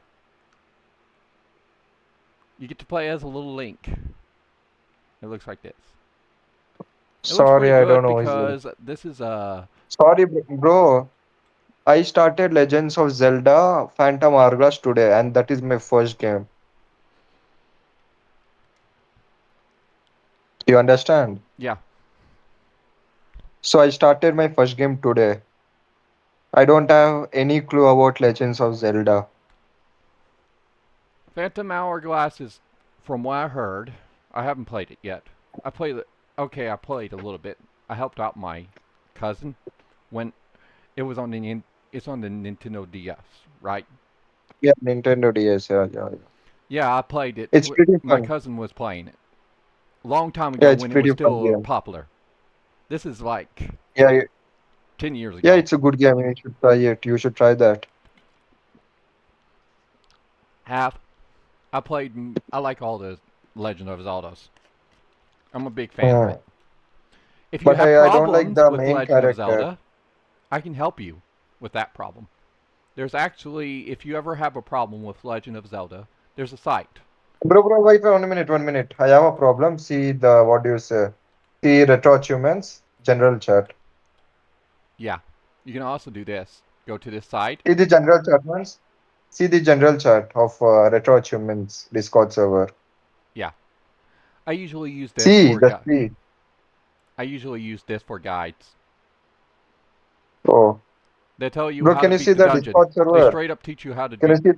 You get to play as a little Link. It looks like this. It looks Sorry, pretty I don't good know his name. because this is a. Sorry, bro. I started Legends of Zelda Phantom Hourglass today, and that is my first game. You understand? Yeah. So I started my first game today. I don't have any clue about Legends of Zelda. Phantom Hourglass is, from what I heard, I haven't played it yet. I played it. Okay, I played a little bit. I helped out my cousin when it was on the. It's on the Nintendo DS, right? Yeah, Nintendo DS. Yeah, yeah, yeah. Yeah, I played it. It's pretty My fun. cousin was playing it a long time Yeah, ago it's when it was pretty fun still game. popular. This is like Yeah, 10 years yeah, ago. it's a good game. You should try it. You should try that. Have I like all the Legend of Zeldas. I'm a big fan of it. Hmm. If you But have I don't like problems the with main Legend of character. Zelda, I can help you with that problem. There's actually, if you ever have a problem with Legend of Zelda, there's a site. Bro, wait for 1 minute, 1 minute. I have a problem. See the, what do you say? See retro achievements, general chat. Yeah. You can also do this. Go to this site. See the general chat ones. See the general chat of retro achievements Discord server. Yeah. I usually use this See, for just see. I usually use this for guides. Oh, They tell you bro, how can to you beat see the the dungeon. Discord They server? straight up teach you how to Can you beat. see?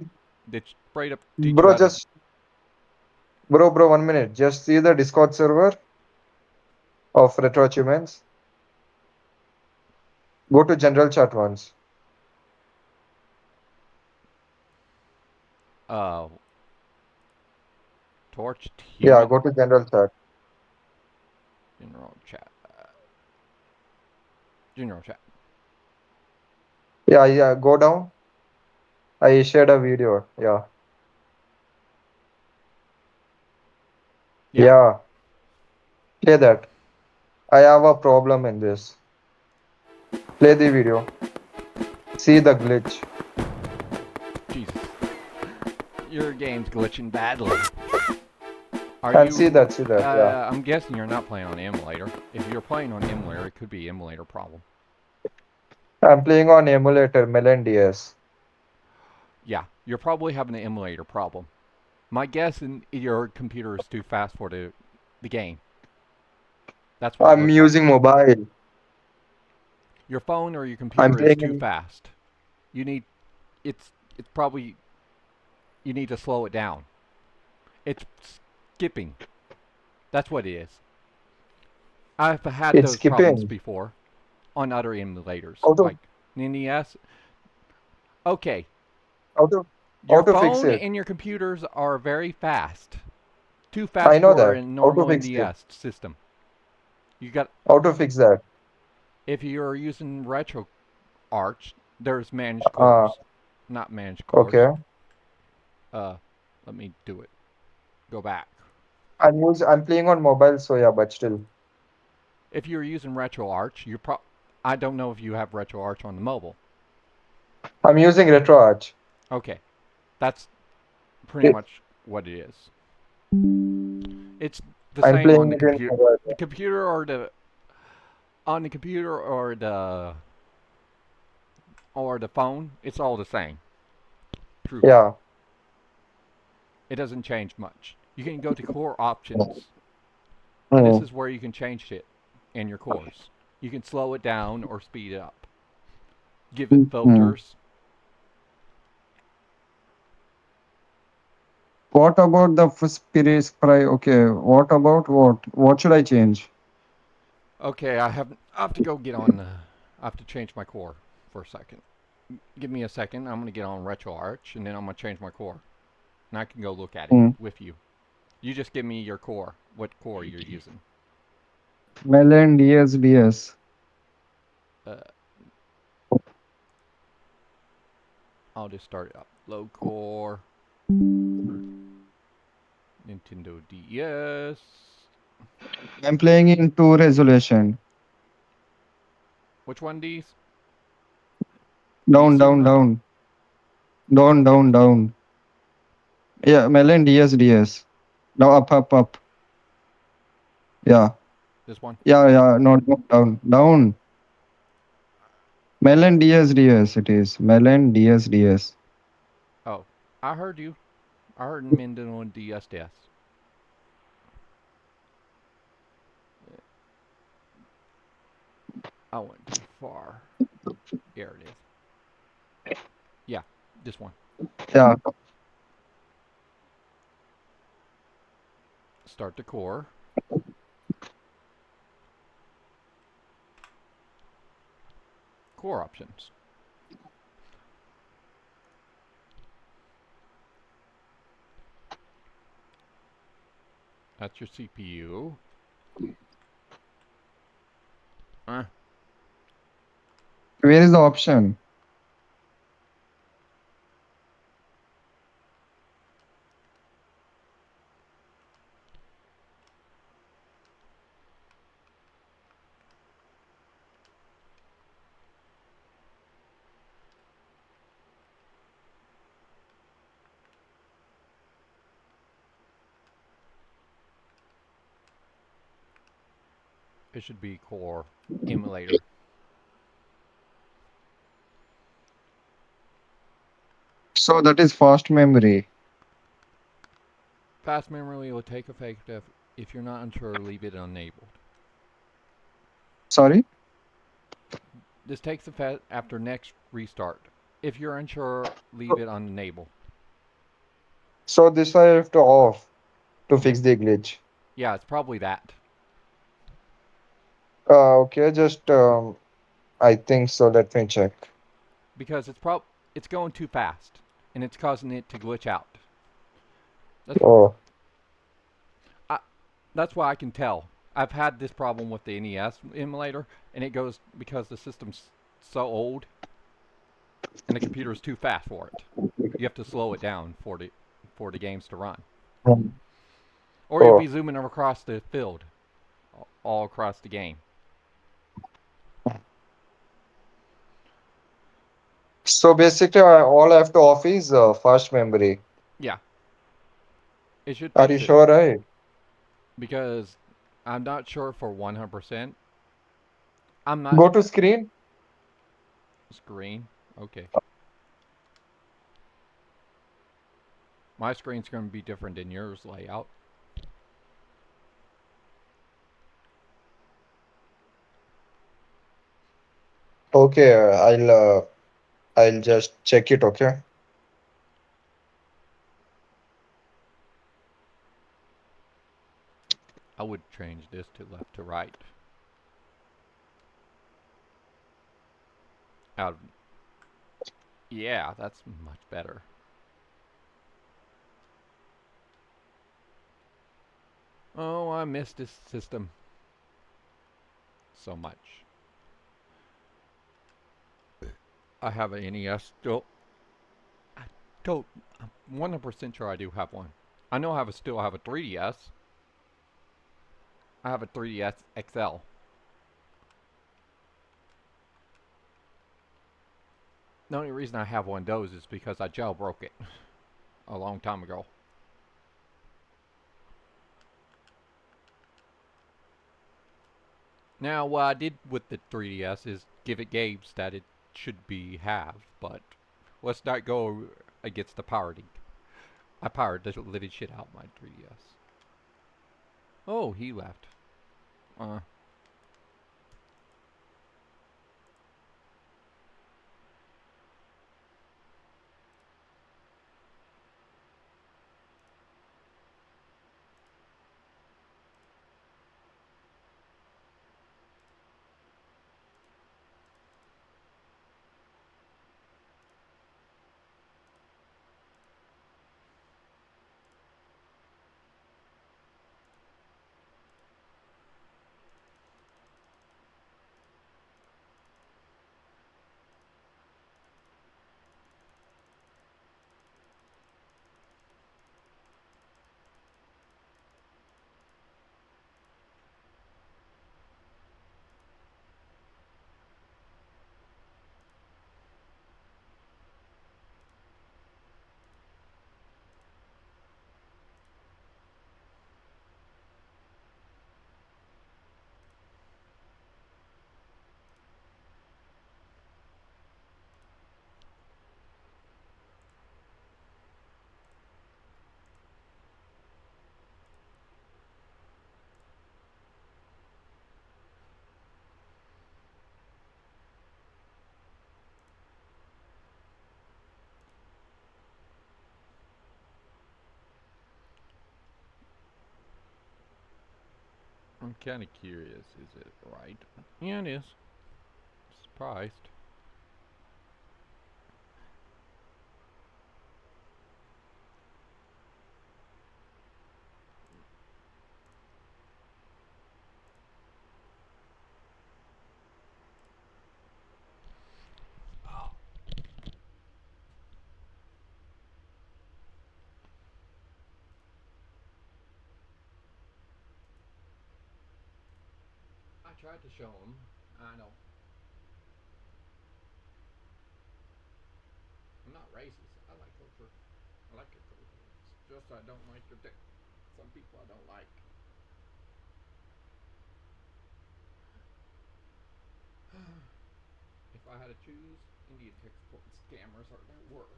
They straight up teach you Bro, how to. just bro, 1 minute. Just see the Discord server of retro achievements. Go to general chat once. Uh, Torch Yeah, team go to general chat. general chat. General chat. Yeah, go down. I shared a video. Yeah, Yeah. yeah. Play that. I have a problem in this. Play the video. See the glitch. Jesus. Your game's glitching badly. Are And you? see that. Yeah. I'm guessing you're not playing on emulator. If you're playing on emulator, it could be emulator problem. I'm playing on emulator Melon DS. Yeah, you're probably having an emulator problem. My guess is your computer is too fast for the game. That's what it I'm looks like. using mobile. Your phone or your I'm computer is playing too in. fast. You need it's probably you need to slow it down. It's skipping. That's what it is. I've had It's those problems skipping. before on other emulators How to like NES. Okay, how to your how to fix phone it? and your computers are very fast. Too I fast know for a that. How to normal fix it? NES system. You got How to fix that? if you're using RetroArch, there's managed Uh, cores, not managed cores. okay. Uh, Let me do it. Go back. I'm playing on mobile, so yeah, but still. If you're using RetroArch, I don't know if you have RetroArch on the mobile. I'm using RetroArch. Okay, that's pretty It, much what it is. It's the I'm same on playing the it in computer. mobile. The computer or the on the computer or the phone, it's all the same. Truly, Yeah. it doesn't change much. You can go to core options. This Hmm. is where you can change it in your cores. You can slow it down or speed it up. Give it Hmm. filters. What about the spirit spray? Okay, what about what? What should I change? Okay, I have to go get on. I have to change my core for a second. Give me a second. I'm gonna get on RetroArch and then I'm gonna change my core, and I can go look at it Hmm. with you. You just give me your core. What core you're using? Melon DS. Uh, I'll just start it up. Low core. Nintendo DS. I'm playing in 2 resolution. Which one these? Down, PC down, running? down. Down. Yeah, Melon DS. Now up. Yeah. This one? Yeah. No, down. Melon DS. It is Melon DS. Oh, I heard you. I heard Nintendo DS. I went too far. Here it is. Yeah, this one. Yeah. Start the core. Core options. That's your CPU. Uh, Where is the option? It should be Core Emulator. So that is fast memory. Fast memory will take effect if you're not unsure, leave it enabled. Sorry? This takes effect after next restart. If you're unsure, leave it on enable. So this I have to off to fix the glitch. Yeah, it's probably that. Okay, just I think so. Let me check. Because it's going too fast and it's causing it to glitch out. That's Oh, I, that's why I can tell. I've had this problem with the NES emulator, and it goes because the system's so old and the computer is too fast for it. You have to slow it down for the games to run, or you'll be oh. zooming across the field, all across the game. So basically, all I have to off is fast memory. Yeah, it should Are you fix it sure, right? because I'm not sure for 100%. I'm not Go to screen. screen. Okay, my screen's going to be different than yours layout. Okay, I'll just check it. Okay. I would change this to left to right. Out. Yeah, that's much better. Oh, I miss this system so much. I have an NES still. I don't. I'm 100% sure I do have one. I know still have a 3DS. I have a 3DS XL. The only reason I have one of those is because I jailbroke it a long time ago. Now, what I did with the 3DS is give it games that it should be have, but let's not go against the pirating. I pirated the living shit out of my 3DS. Oh, he left. Uh, I'm kind of curious. Is it right? Yeah, it is. Surprised. Oh, I tried to show him. I know. I'm not racist. I like culture. I like your culture. It's just I don't like your dick. Some people I don't like. If I had to choose, India textbook scammers are the worst.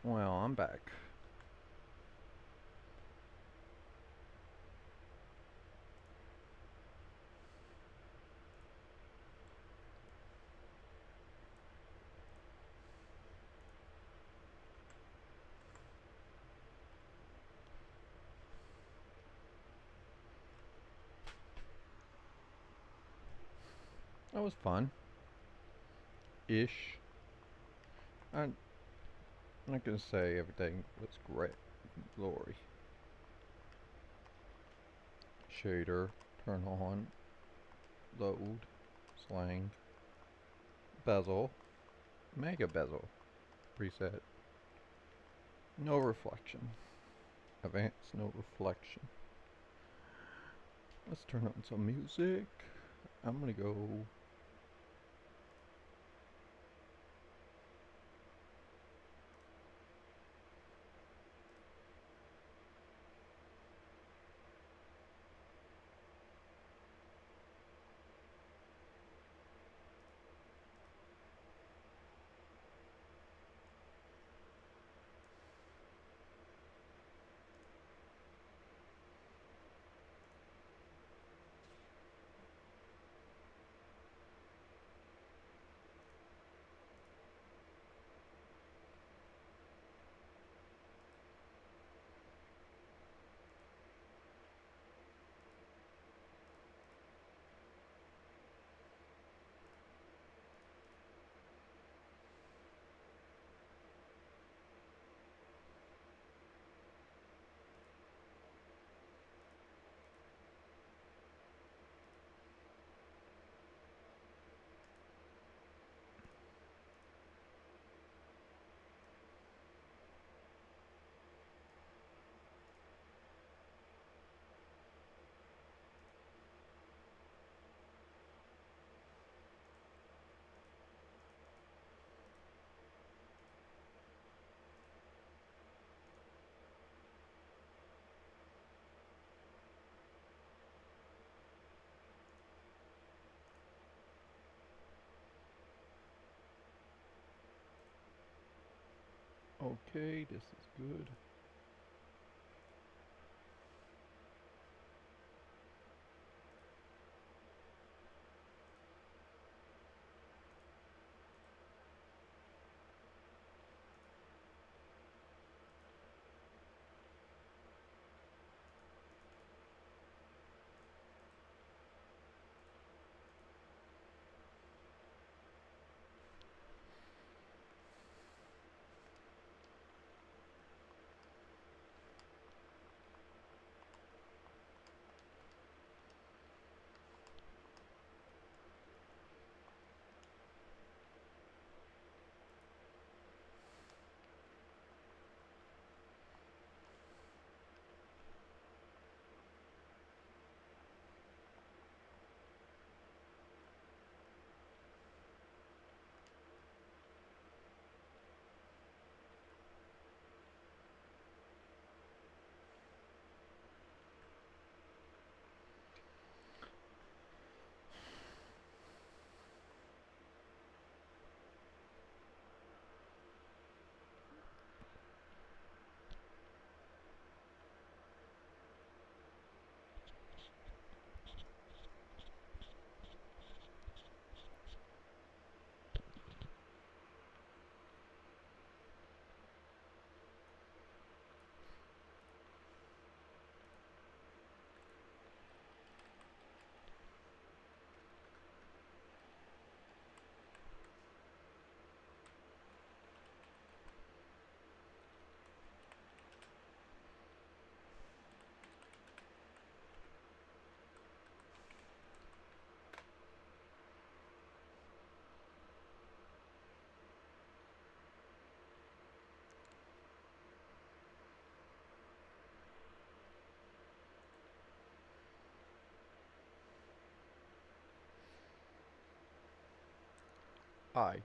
Well, I'm back. That was fun. Ish. I'm not gonna say everything was great. Glory. Shader. Turn on. Load. Slang. Bezel. Mega bezel. Preset. No reflection. Advanced no reflection. Let's turn on some music. I'm gonna go. Okay, this is good. Aye.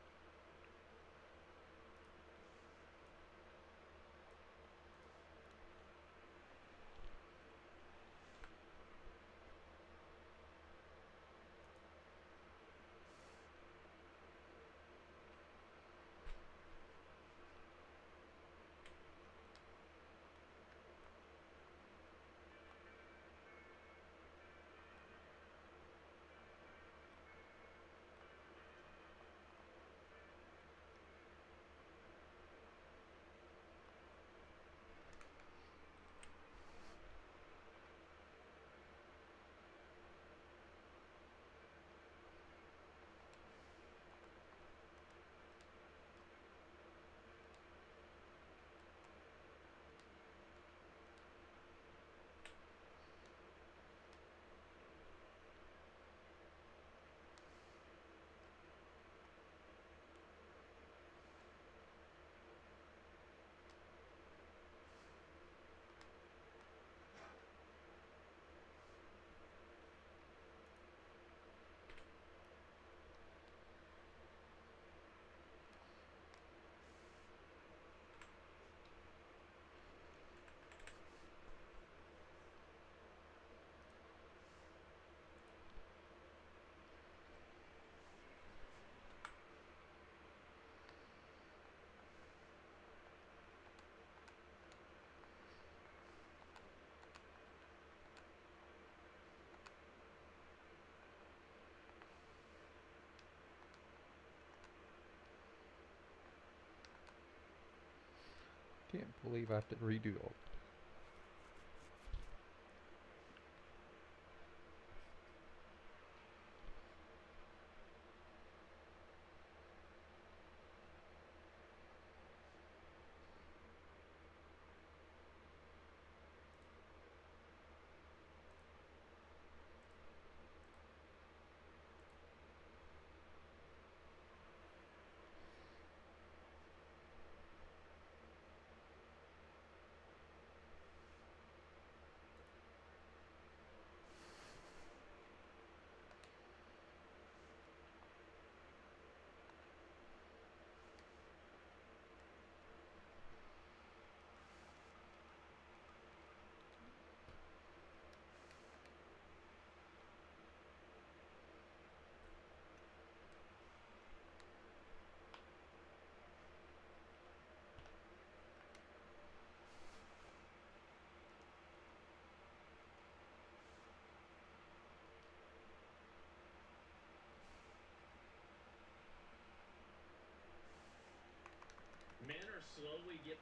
Can't believe I have to redo all. Men are slowly get.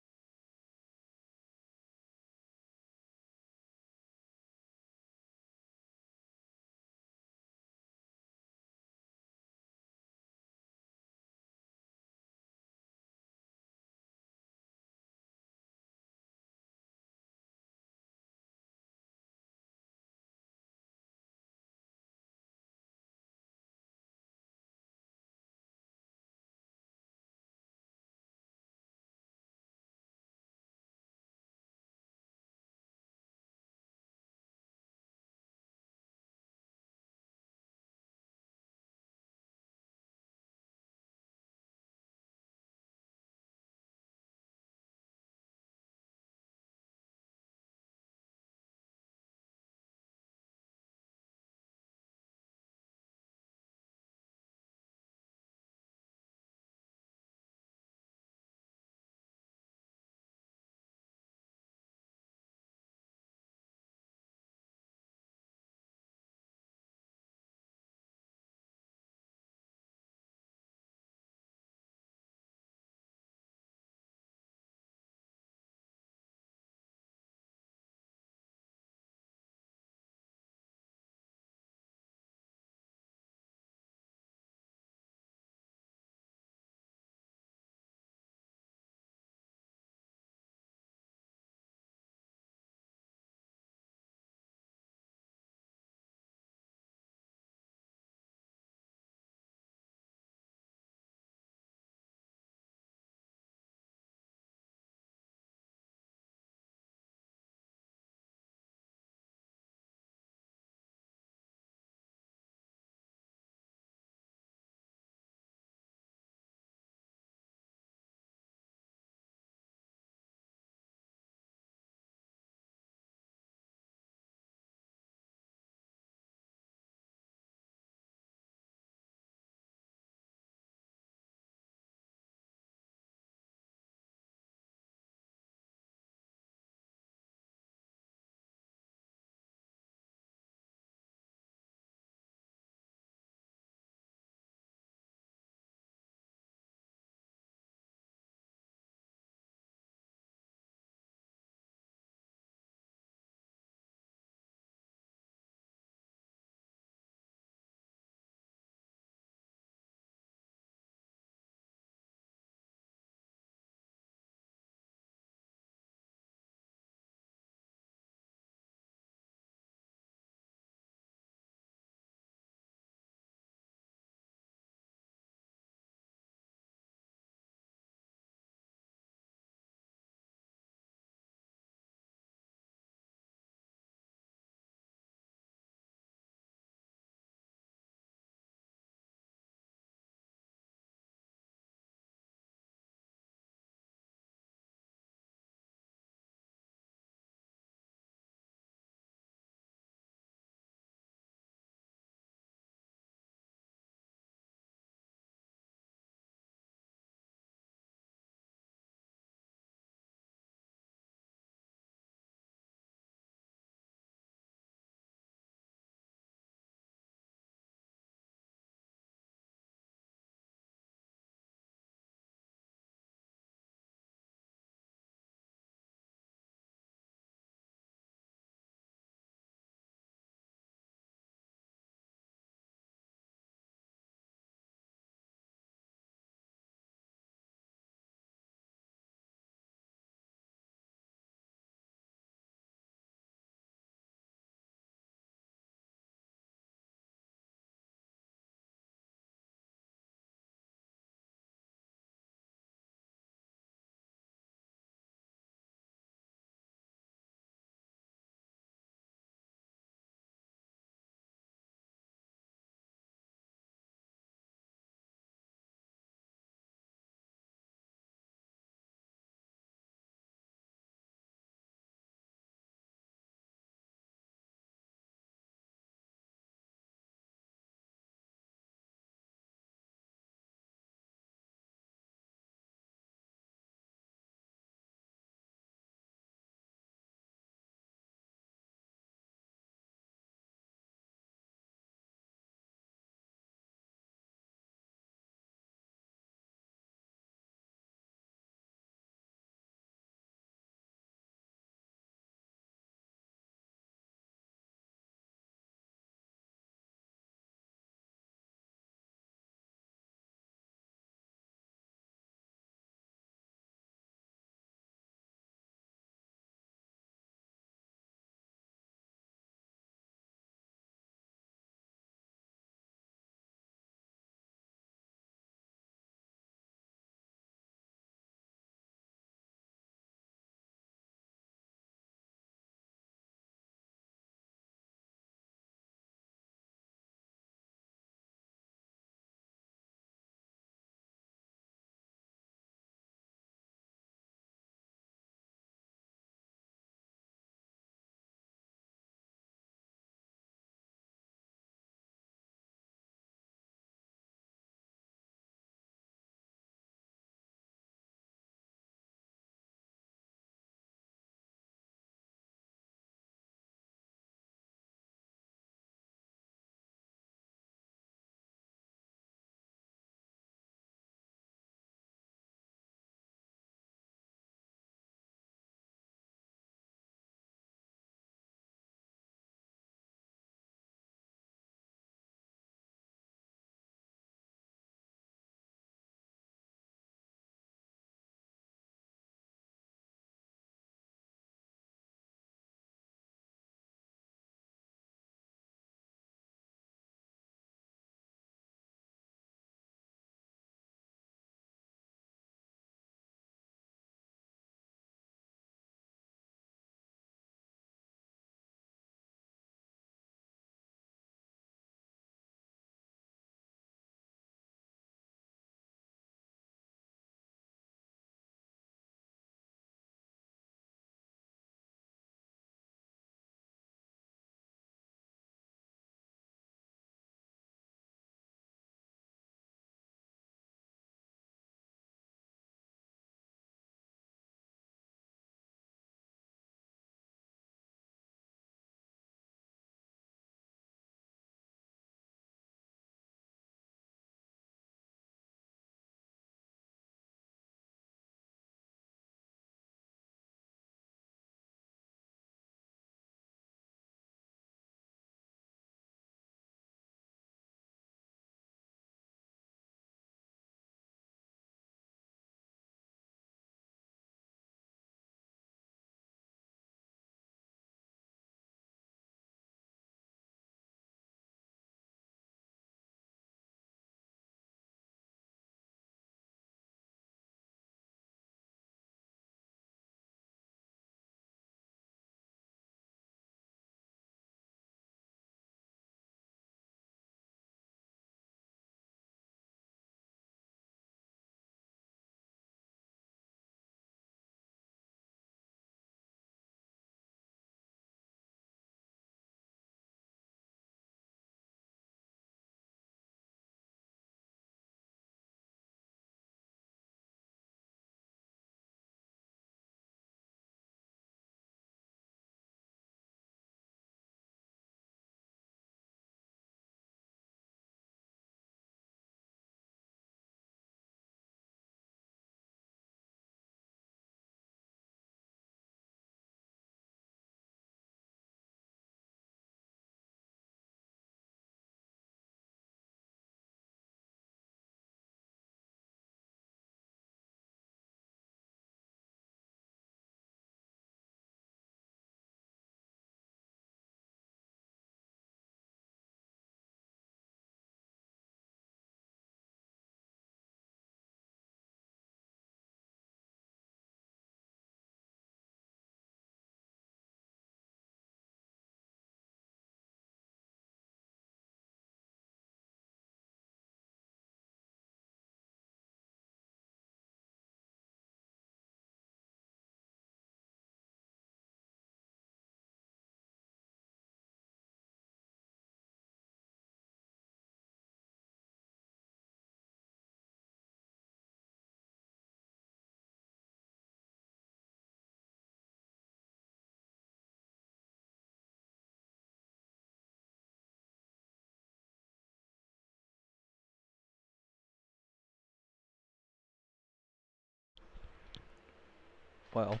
Well,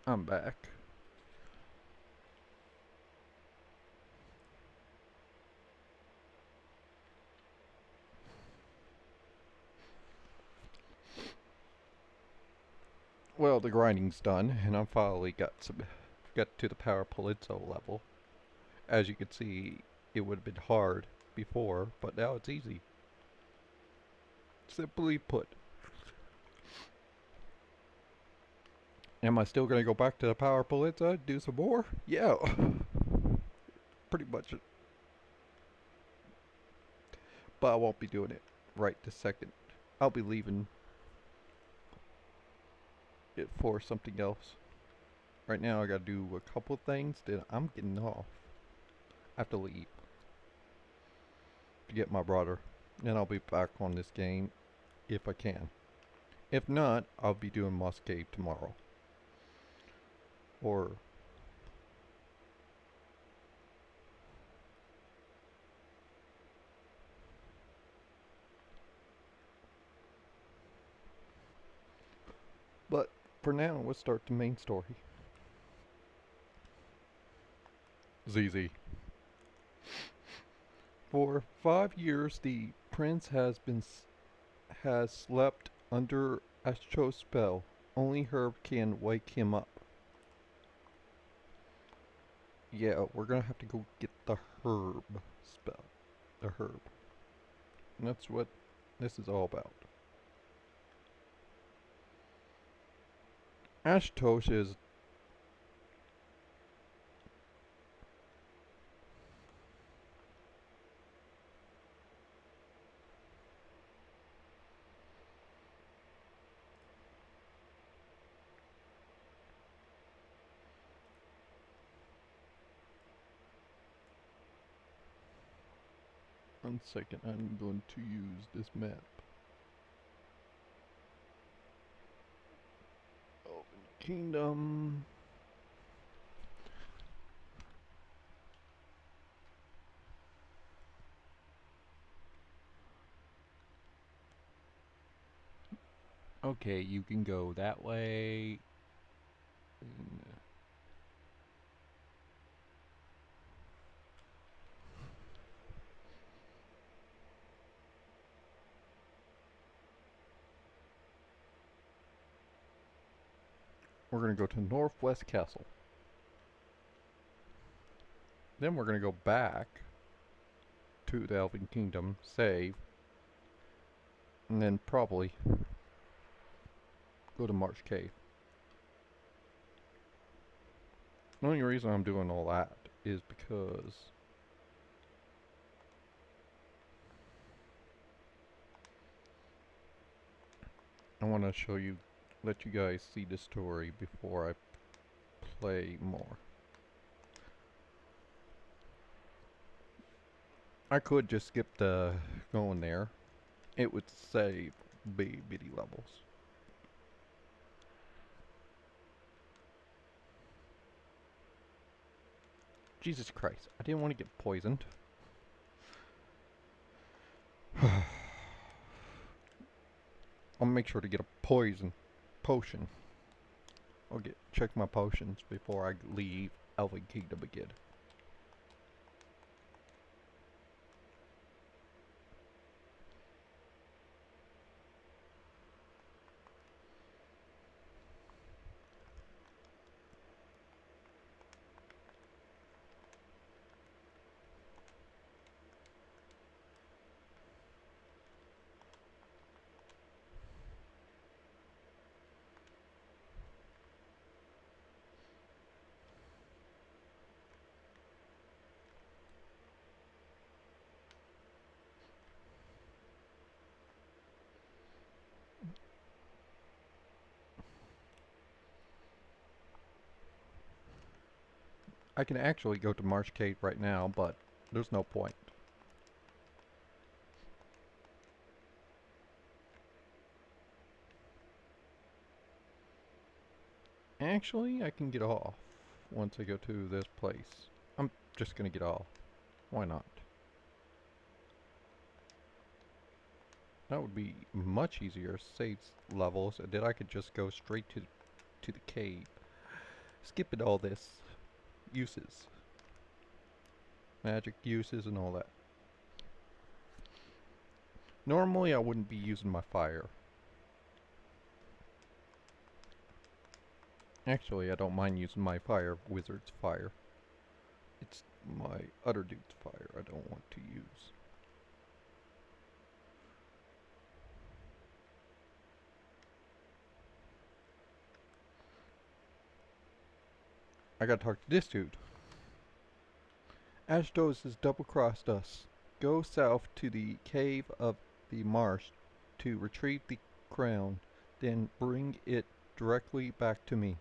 I'm back. Well, the grinding's done, and I'm finally got to the Power Palazzo level. As you can see, it would have been hard before, but now it's easy. Simply put. Am I still gonna go back to the Power Palazzo and do some more? Yeah. Pretty much. But I won't be doing it right this second. I'll be leaving it for something else. Right now I gotta do a couple things, then I'm getting off. I have to leave to get my brother. Then I'll be back on this game if I can. If not, I'll be doing Moss Cave tomorrow. Or but for now, let's start the main story. ZZ. For 5 years, the prince has slept under Astro's spell. Only Herb can wake him up. Yeah, we're gonna have to go get the herb spell. The herb. And that's what this is all about. Ashtosh is one second, I'm going to use this map. Open Kingdom. Okay, you can go that way. We're gonna go to Northwest Castle. Then we're gonna go back to the Elven Kingdom, save, and then probably go to March Cave. The only reason I'm doing all that is because I want to show you, let you guys see the story before I play more. I could just skip the going there. It would save bitty levels. Jesus Christ, I didn't want to get poisoned. I'll make sure to get a potion. I'll check my potions before I leave Elven Kingdom again. I can actually go to Marsh Cave right now, but there's no point. Actually, I can get off once I go to this place. I'm just gonna get off. Why not? That would be much easier. Saves levels, and then I could just go straight to to the cave. Skipping all this uses. Magic uses and all that. Normally I wouldn't be using my fire. Actually, I don't mind using my fire, wizard's fire. It's my other dude's fire I don't want to use. I gotta talk to this dude. Ashdod has double-crossed us. Go south to the cave of the marsh to retrieve the crown, then bring it directly back to me.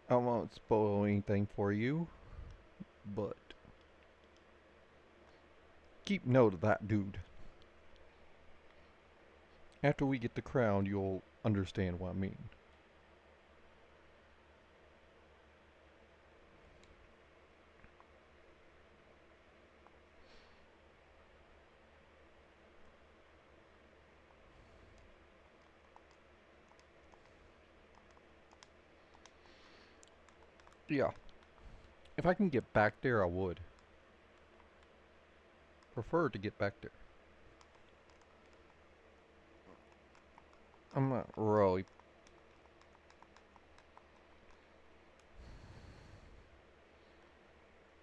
I won't spoil anything for you, but keep note of that dude. After we get the crown, you'll understand what I mean. Yeah. If I can get back there, I would. Prefer to get back there. I'm not really.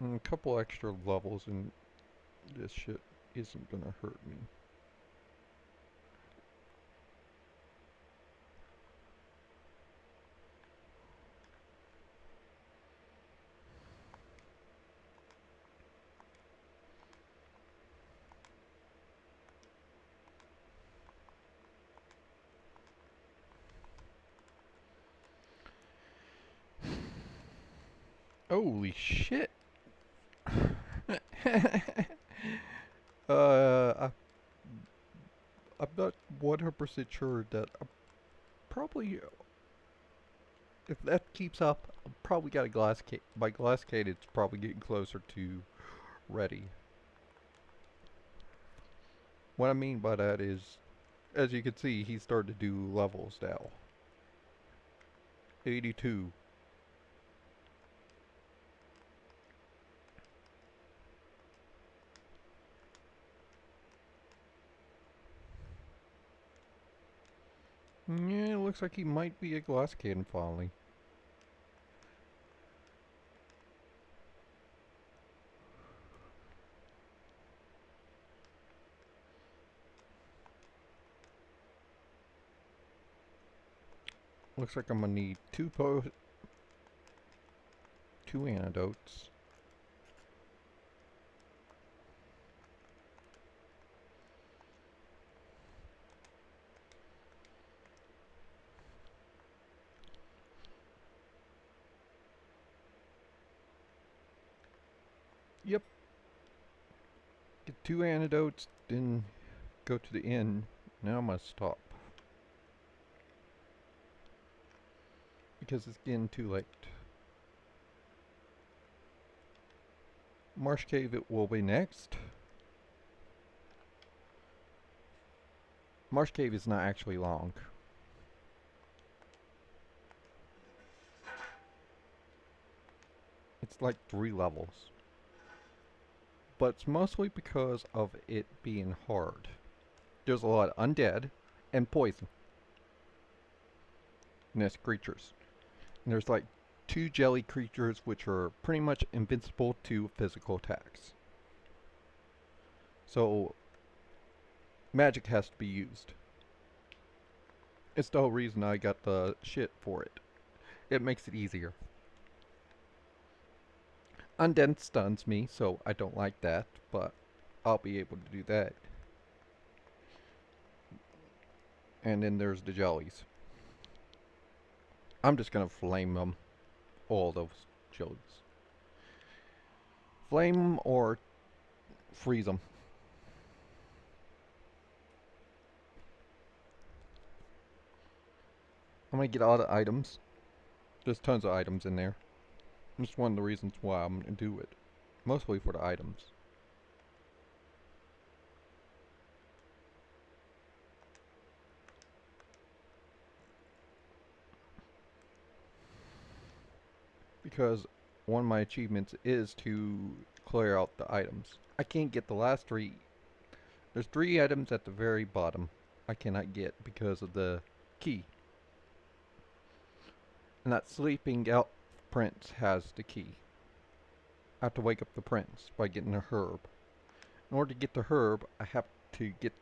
A couple extra levels and this shit isn't gonna hurt me. Holy shit! I, I'm not 100% sure that I'm probably, if that keeps up, I'm probably got a glass cade. By glass cade, it's probably getting closer to ready. What I mean by that is, as you can see, he started to do levels now. 82. Yeah, it looks like he might be a glass cannon finally. Looks like I'm gonna need two antidotes. Yep. Get two antidotes, then go to the inn. Now I'm gonna stop. Because it's getting too late. Marsh Cave it will be next. Marsh Cave is not actually long. It's like 3 levels. But it's mostly because of it being hard. There's a lot of undead and poison. Nest creatures. And there's like 2 jelly creatures which are pretty much invincible to physical attacks. So magic has to be used. It's the whole reason I got the shit for it. It makes it easier. Undead stuns me, so I don't like that, but I'll be able to do that. And then there's the jellies. I'm just gonna flame them. All those jellies. Flame them or freeze them. I'm gonna get all the items. There's tons of items in there. That's one of the reasons why I'm gonna do it. Mostly for the items. because one of my achievements is to clear out the items. I can't get the last 3. There's 3 items at the very bottom I cannot get because of the key. And that sleeping elf prince has the key. I have to wake up the prince by getting a herb. In order to get the herb, I have to get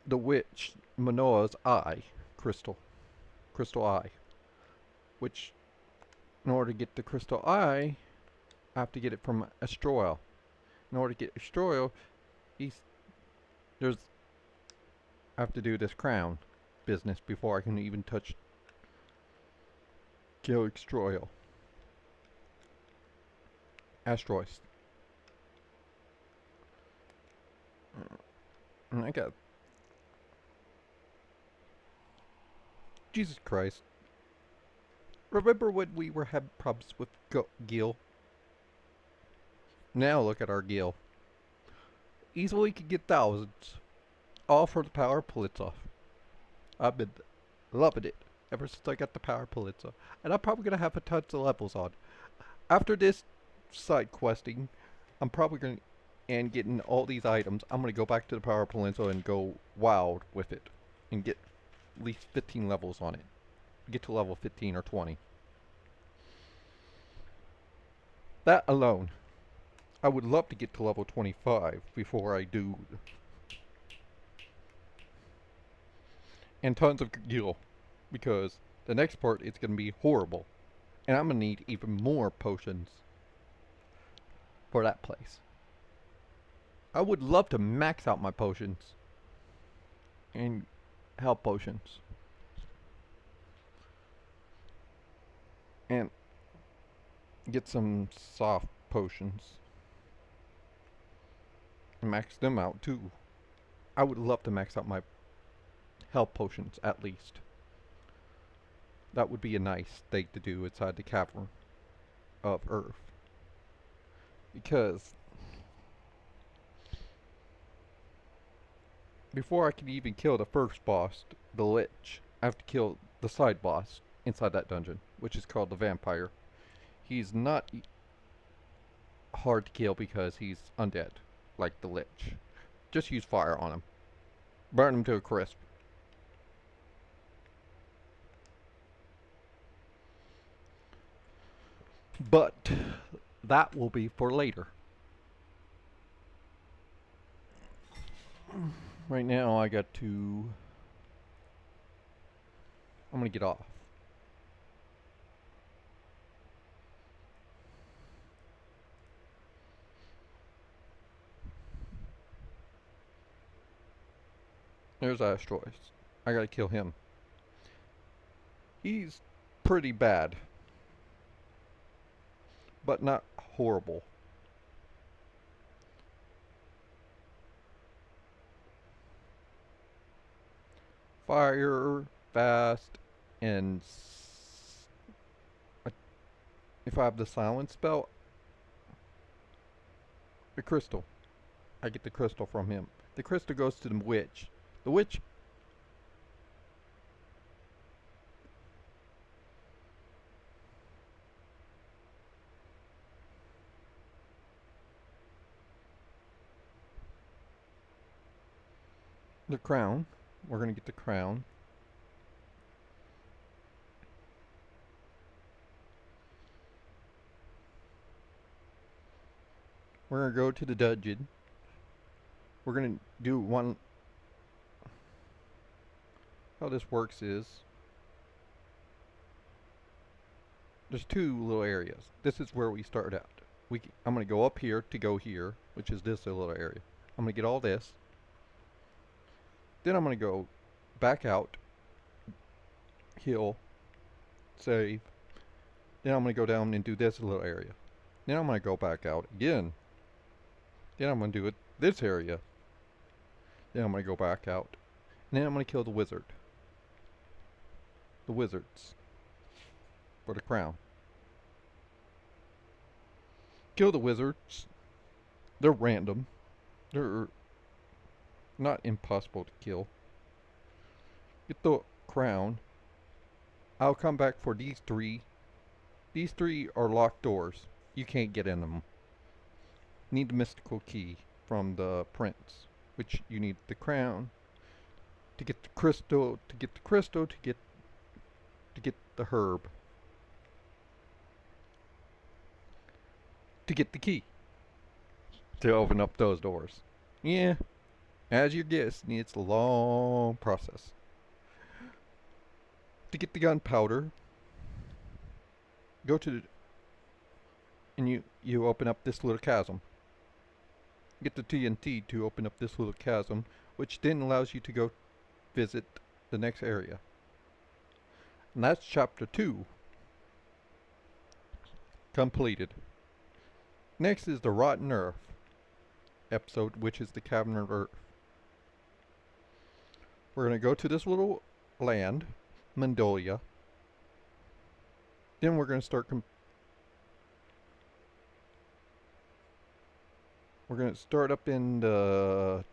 the witch Manoa's eye crystal. Crystal eye. Which, in order to get the crystal eye, I have to get it from Astroel. In order to get Astroel, I have to do this crown business before I can even touch kill Astroel. Asteroids. And I got Jesus Christ. Remember when we were having problems with Gil? Now look at our Gil. Easily could get thousands. All for the power of Politza. I've been loving it ever since I got the power of Politza. And I'm probably going to have a tons of levels on. After this side questing, I'm probably going to, and getting all these items, I'm going to go back to the power of Politza and go wild with it. And get at least 15 levels on it. Get to level 15 or 20. That alone. I would love to get to level 25 before I do. And tons of gil. Because the next part is going to be horrible. And I'm going to need even more potions for that place. I would love to max out my potions. And health potions. And get some soft potions. And max them out too. I would love to max out my health potions at least. That would be a nice thing to do inside the cavern of Earth. Because before I can even kill the first boss, the Lich, I have to kill the side boss inside that dungeon, which is called the Vampire. He's not hard to kill because he's undead, like the Lich. Just use fire on him. Burn him to a crisp. But that will be for later. Right now I got to... I'm gonna get off. There's Astrois. I gotta kill him. He's pretty bad. But not horrible. Fire, fast, and if I have the silence spell, the crystal. I get the crystal from him. The crystal goes to the witch. The witch... The crown. We're going to get the crown. We're going to go to the dungeon. We're going to do one... How this works is... There's 2 little areas. This is where we start out. I'm going to go up here to go here, which is this little area. I'm going to get all this. Then I'm going to go back out, heal, save. Then I'm going to go down and do this little area. Then I'm going to go back out again. Then I'm going to do it this area. Then I'm going to go back out. And then I'm going to kill the wizard. The wizards. For the crown. Kill the wizards. They're random. They're... not impossible to kill. Get the crown. I'll come back for these three. These three are locked doors. You can't get in them. Need the mystical key from the prince, which you need the crown to get the crystal, to get the herb, to get the key to open up those doors. Yeah, as you guess, it's a long process. To get the gunpowder, go to the, and you open up this little chasm. Get the TNT to open up this little chasm, which then allows you to go visit the next area. And that's chapter 2 completed. Next is the Rotten Earth episode, which is the Cavern of Earth. We're going to go to this little land, Mandolia. Then we're going to start we're going to start up in the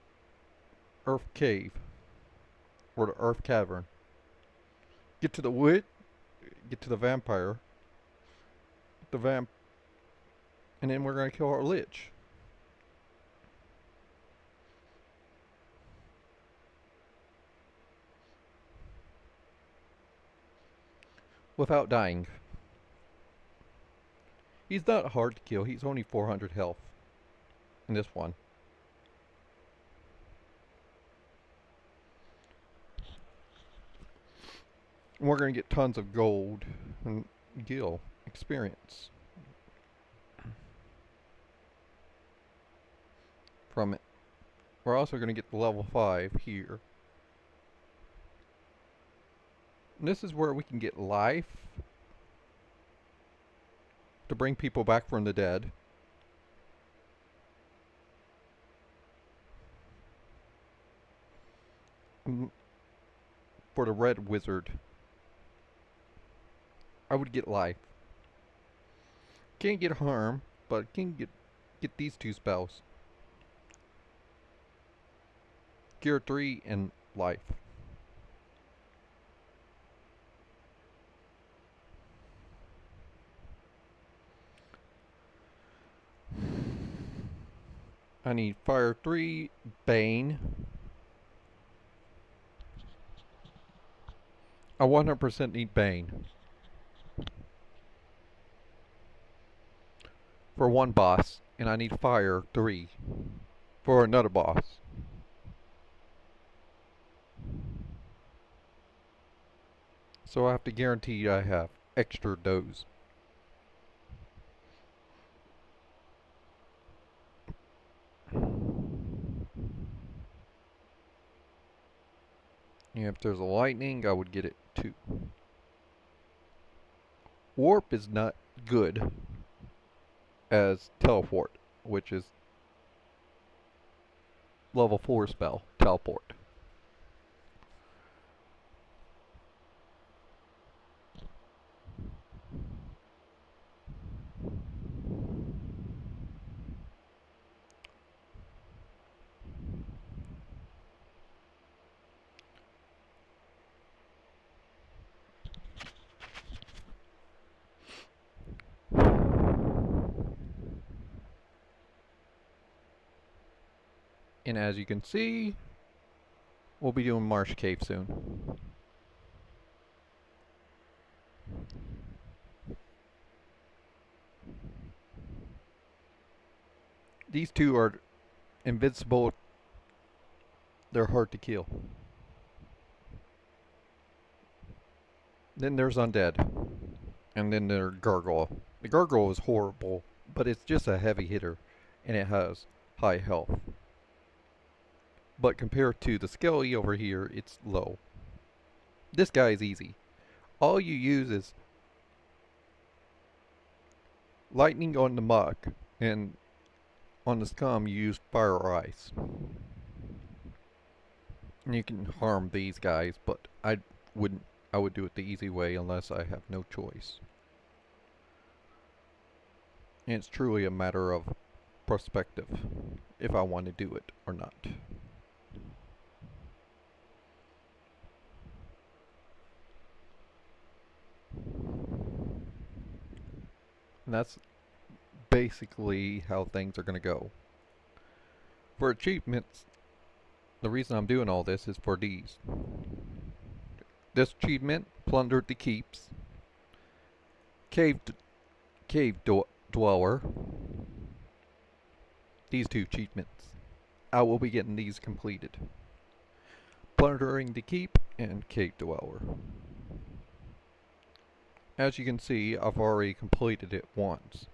Earth Cave, or the Earth Cavern. Get to the wood, get to the vampire, and then we're going to kill our lich. Without dying. He's not hard to kill, he's only 400 health in this one. And we're going to get tons of gold and gil experience from it. We're also going to get the level 5 here. And this is where we can get life to bring people back from the dead. For the red wizard, I would get life. Can't get harm, but can get these two spells. Cure 3 and life. I need Fire 3, Bane. I 100% need Bane. For one boss, and I need Fire 3 for another boss. So I have to guarantee I have extra dose. Yeah, if there's a lightning, I would get it too. Warp is not good as teleport, which is level 4 spell, teleport. And as you can see, we'll be doing Marsh Cave soon. These two are invincible. They're hard to kill. Then there's Undead. And then there's Gargoyle. The Gargoyle is horrible, but it's just a heavy hitter, and it has high health. But compared to the Skelly over here, it's low. This guy is easy. All you use is lightning on the muck, and on the scum you use fire or ice. And you can harm these guys, but I would do it the easy way unless I have no choice. And it's truly a matter of perspective if I want to do it or not. And that's basically how things are going to go. For achievements, the reason I'm doing all this is for these. This achievement, Plundered the Keeps, Cave Dweller, these two achievements. I will be getting these completed. Plundering the Keep and Cave Dweller. As you can see, I've already completed it once.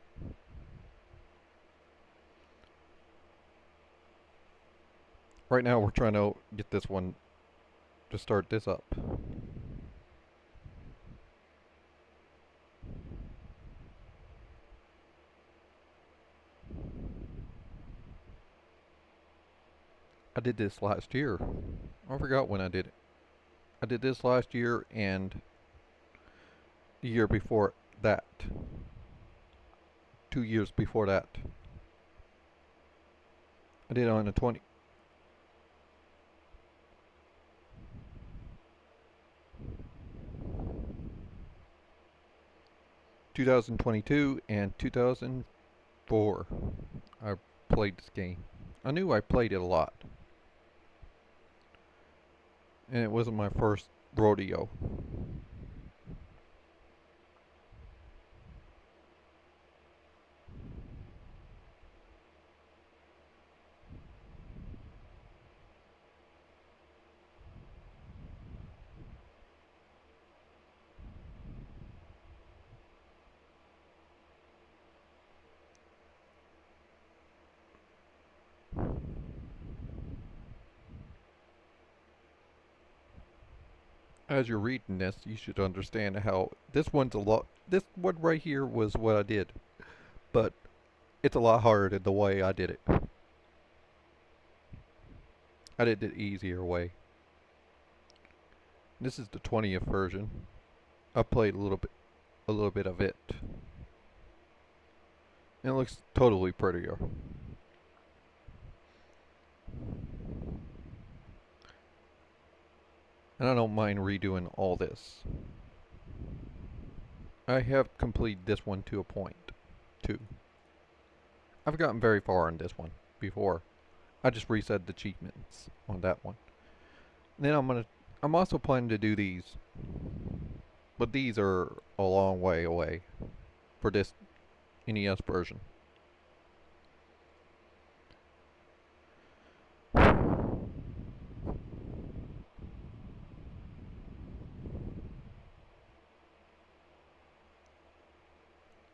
Right now we're trying to get this one to start this up. I did this last year. I forgot when I did it. I did this last year and the year before that. 2 years before that. I did it on the 2022 and 2004. I played this game. I knew I played it a lot. And it wasn't my first rodeo. As you're reading this, you should understand how this one's a lot. This one right here was what I did, but it's a lot harder than the way I did it. I did it the easier way. This is the 20th version. I played a little bit of it, and it looks totally prettier. And I don't mind redoing all this. I have completed this one to a point, too. I've gotten very far in this one before. I just reset the achievements on that one. And then I'm also planning to do these. But these are a long way away for this NES version.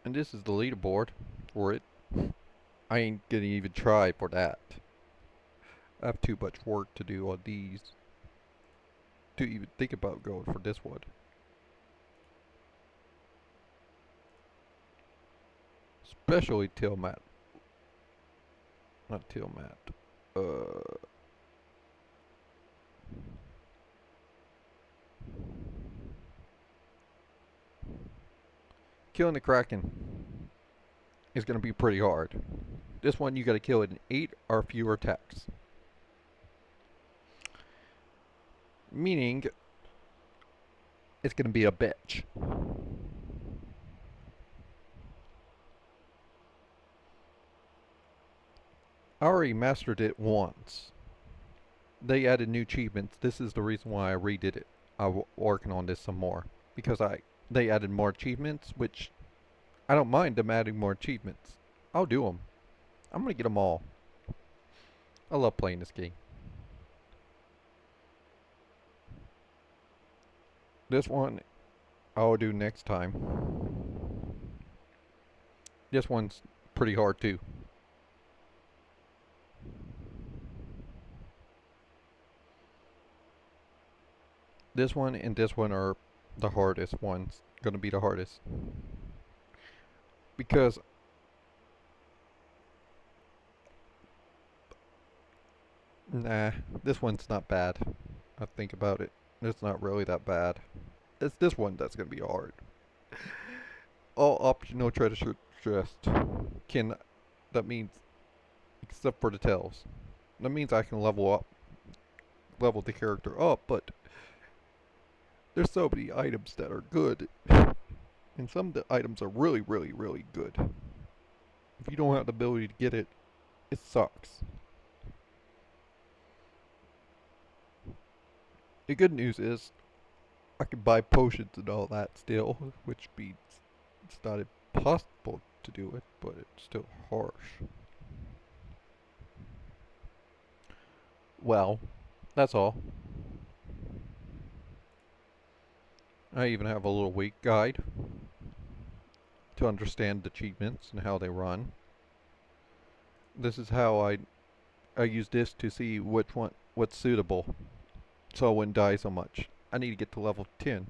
And this is the leaderboard for it. I ain't gonna even try for that. I have too much work to do on these to even think about going for this one. Especially Tiamat. Not Tiamat. Killing the Kraken is going to be pretty hard. This one you got to kill it in 8 or fewer attacks. Meaning, it's going to be a bitch. I already mastered it once. They added new achievements. This is the reason why I redid it. I'm working on this some more. Because they added more achievements, which I don't mind them adding more achievements. I'll do them. I'm going to get them all. I love playing this game. This one I'll do next time. This one's pretty hard too. This one and this one are the hardest ones. Gonna be the hardest. Because nah, this one's not bad. I think about it. It's not really that bad. It's this one that's gonna be hard. All optional treasure chest that means except for the tails. That means I can level the character up, but there's so many items that are good. And some of the items are really, really, really good. If you don't have the ability to get it, it sucks. The good news is, I can buy potions and all that still, which means it's not impossible to do it, but it's still harsh. Well, that's all. I even have a little week guide to understand achievements and how they run. This is how I use this to see what's suitable, so I wouldn't die so much. I need to get to level 10, and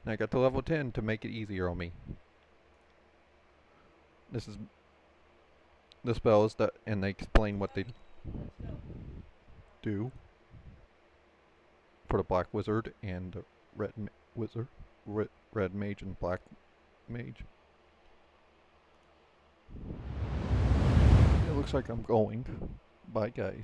I got to level 10 to make it easier on me. This is the spells that, and they explain what they do for the Black Wizard and the Red Wizard, Red Mage and Black Mage. It looks like I'm going. Bye, guys.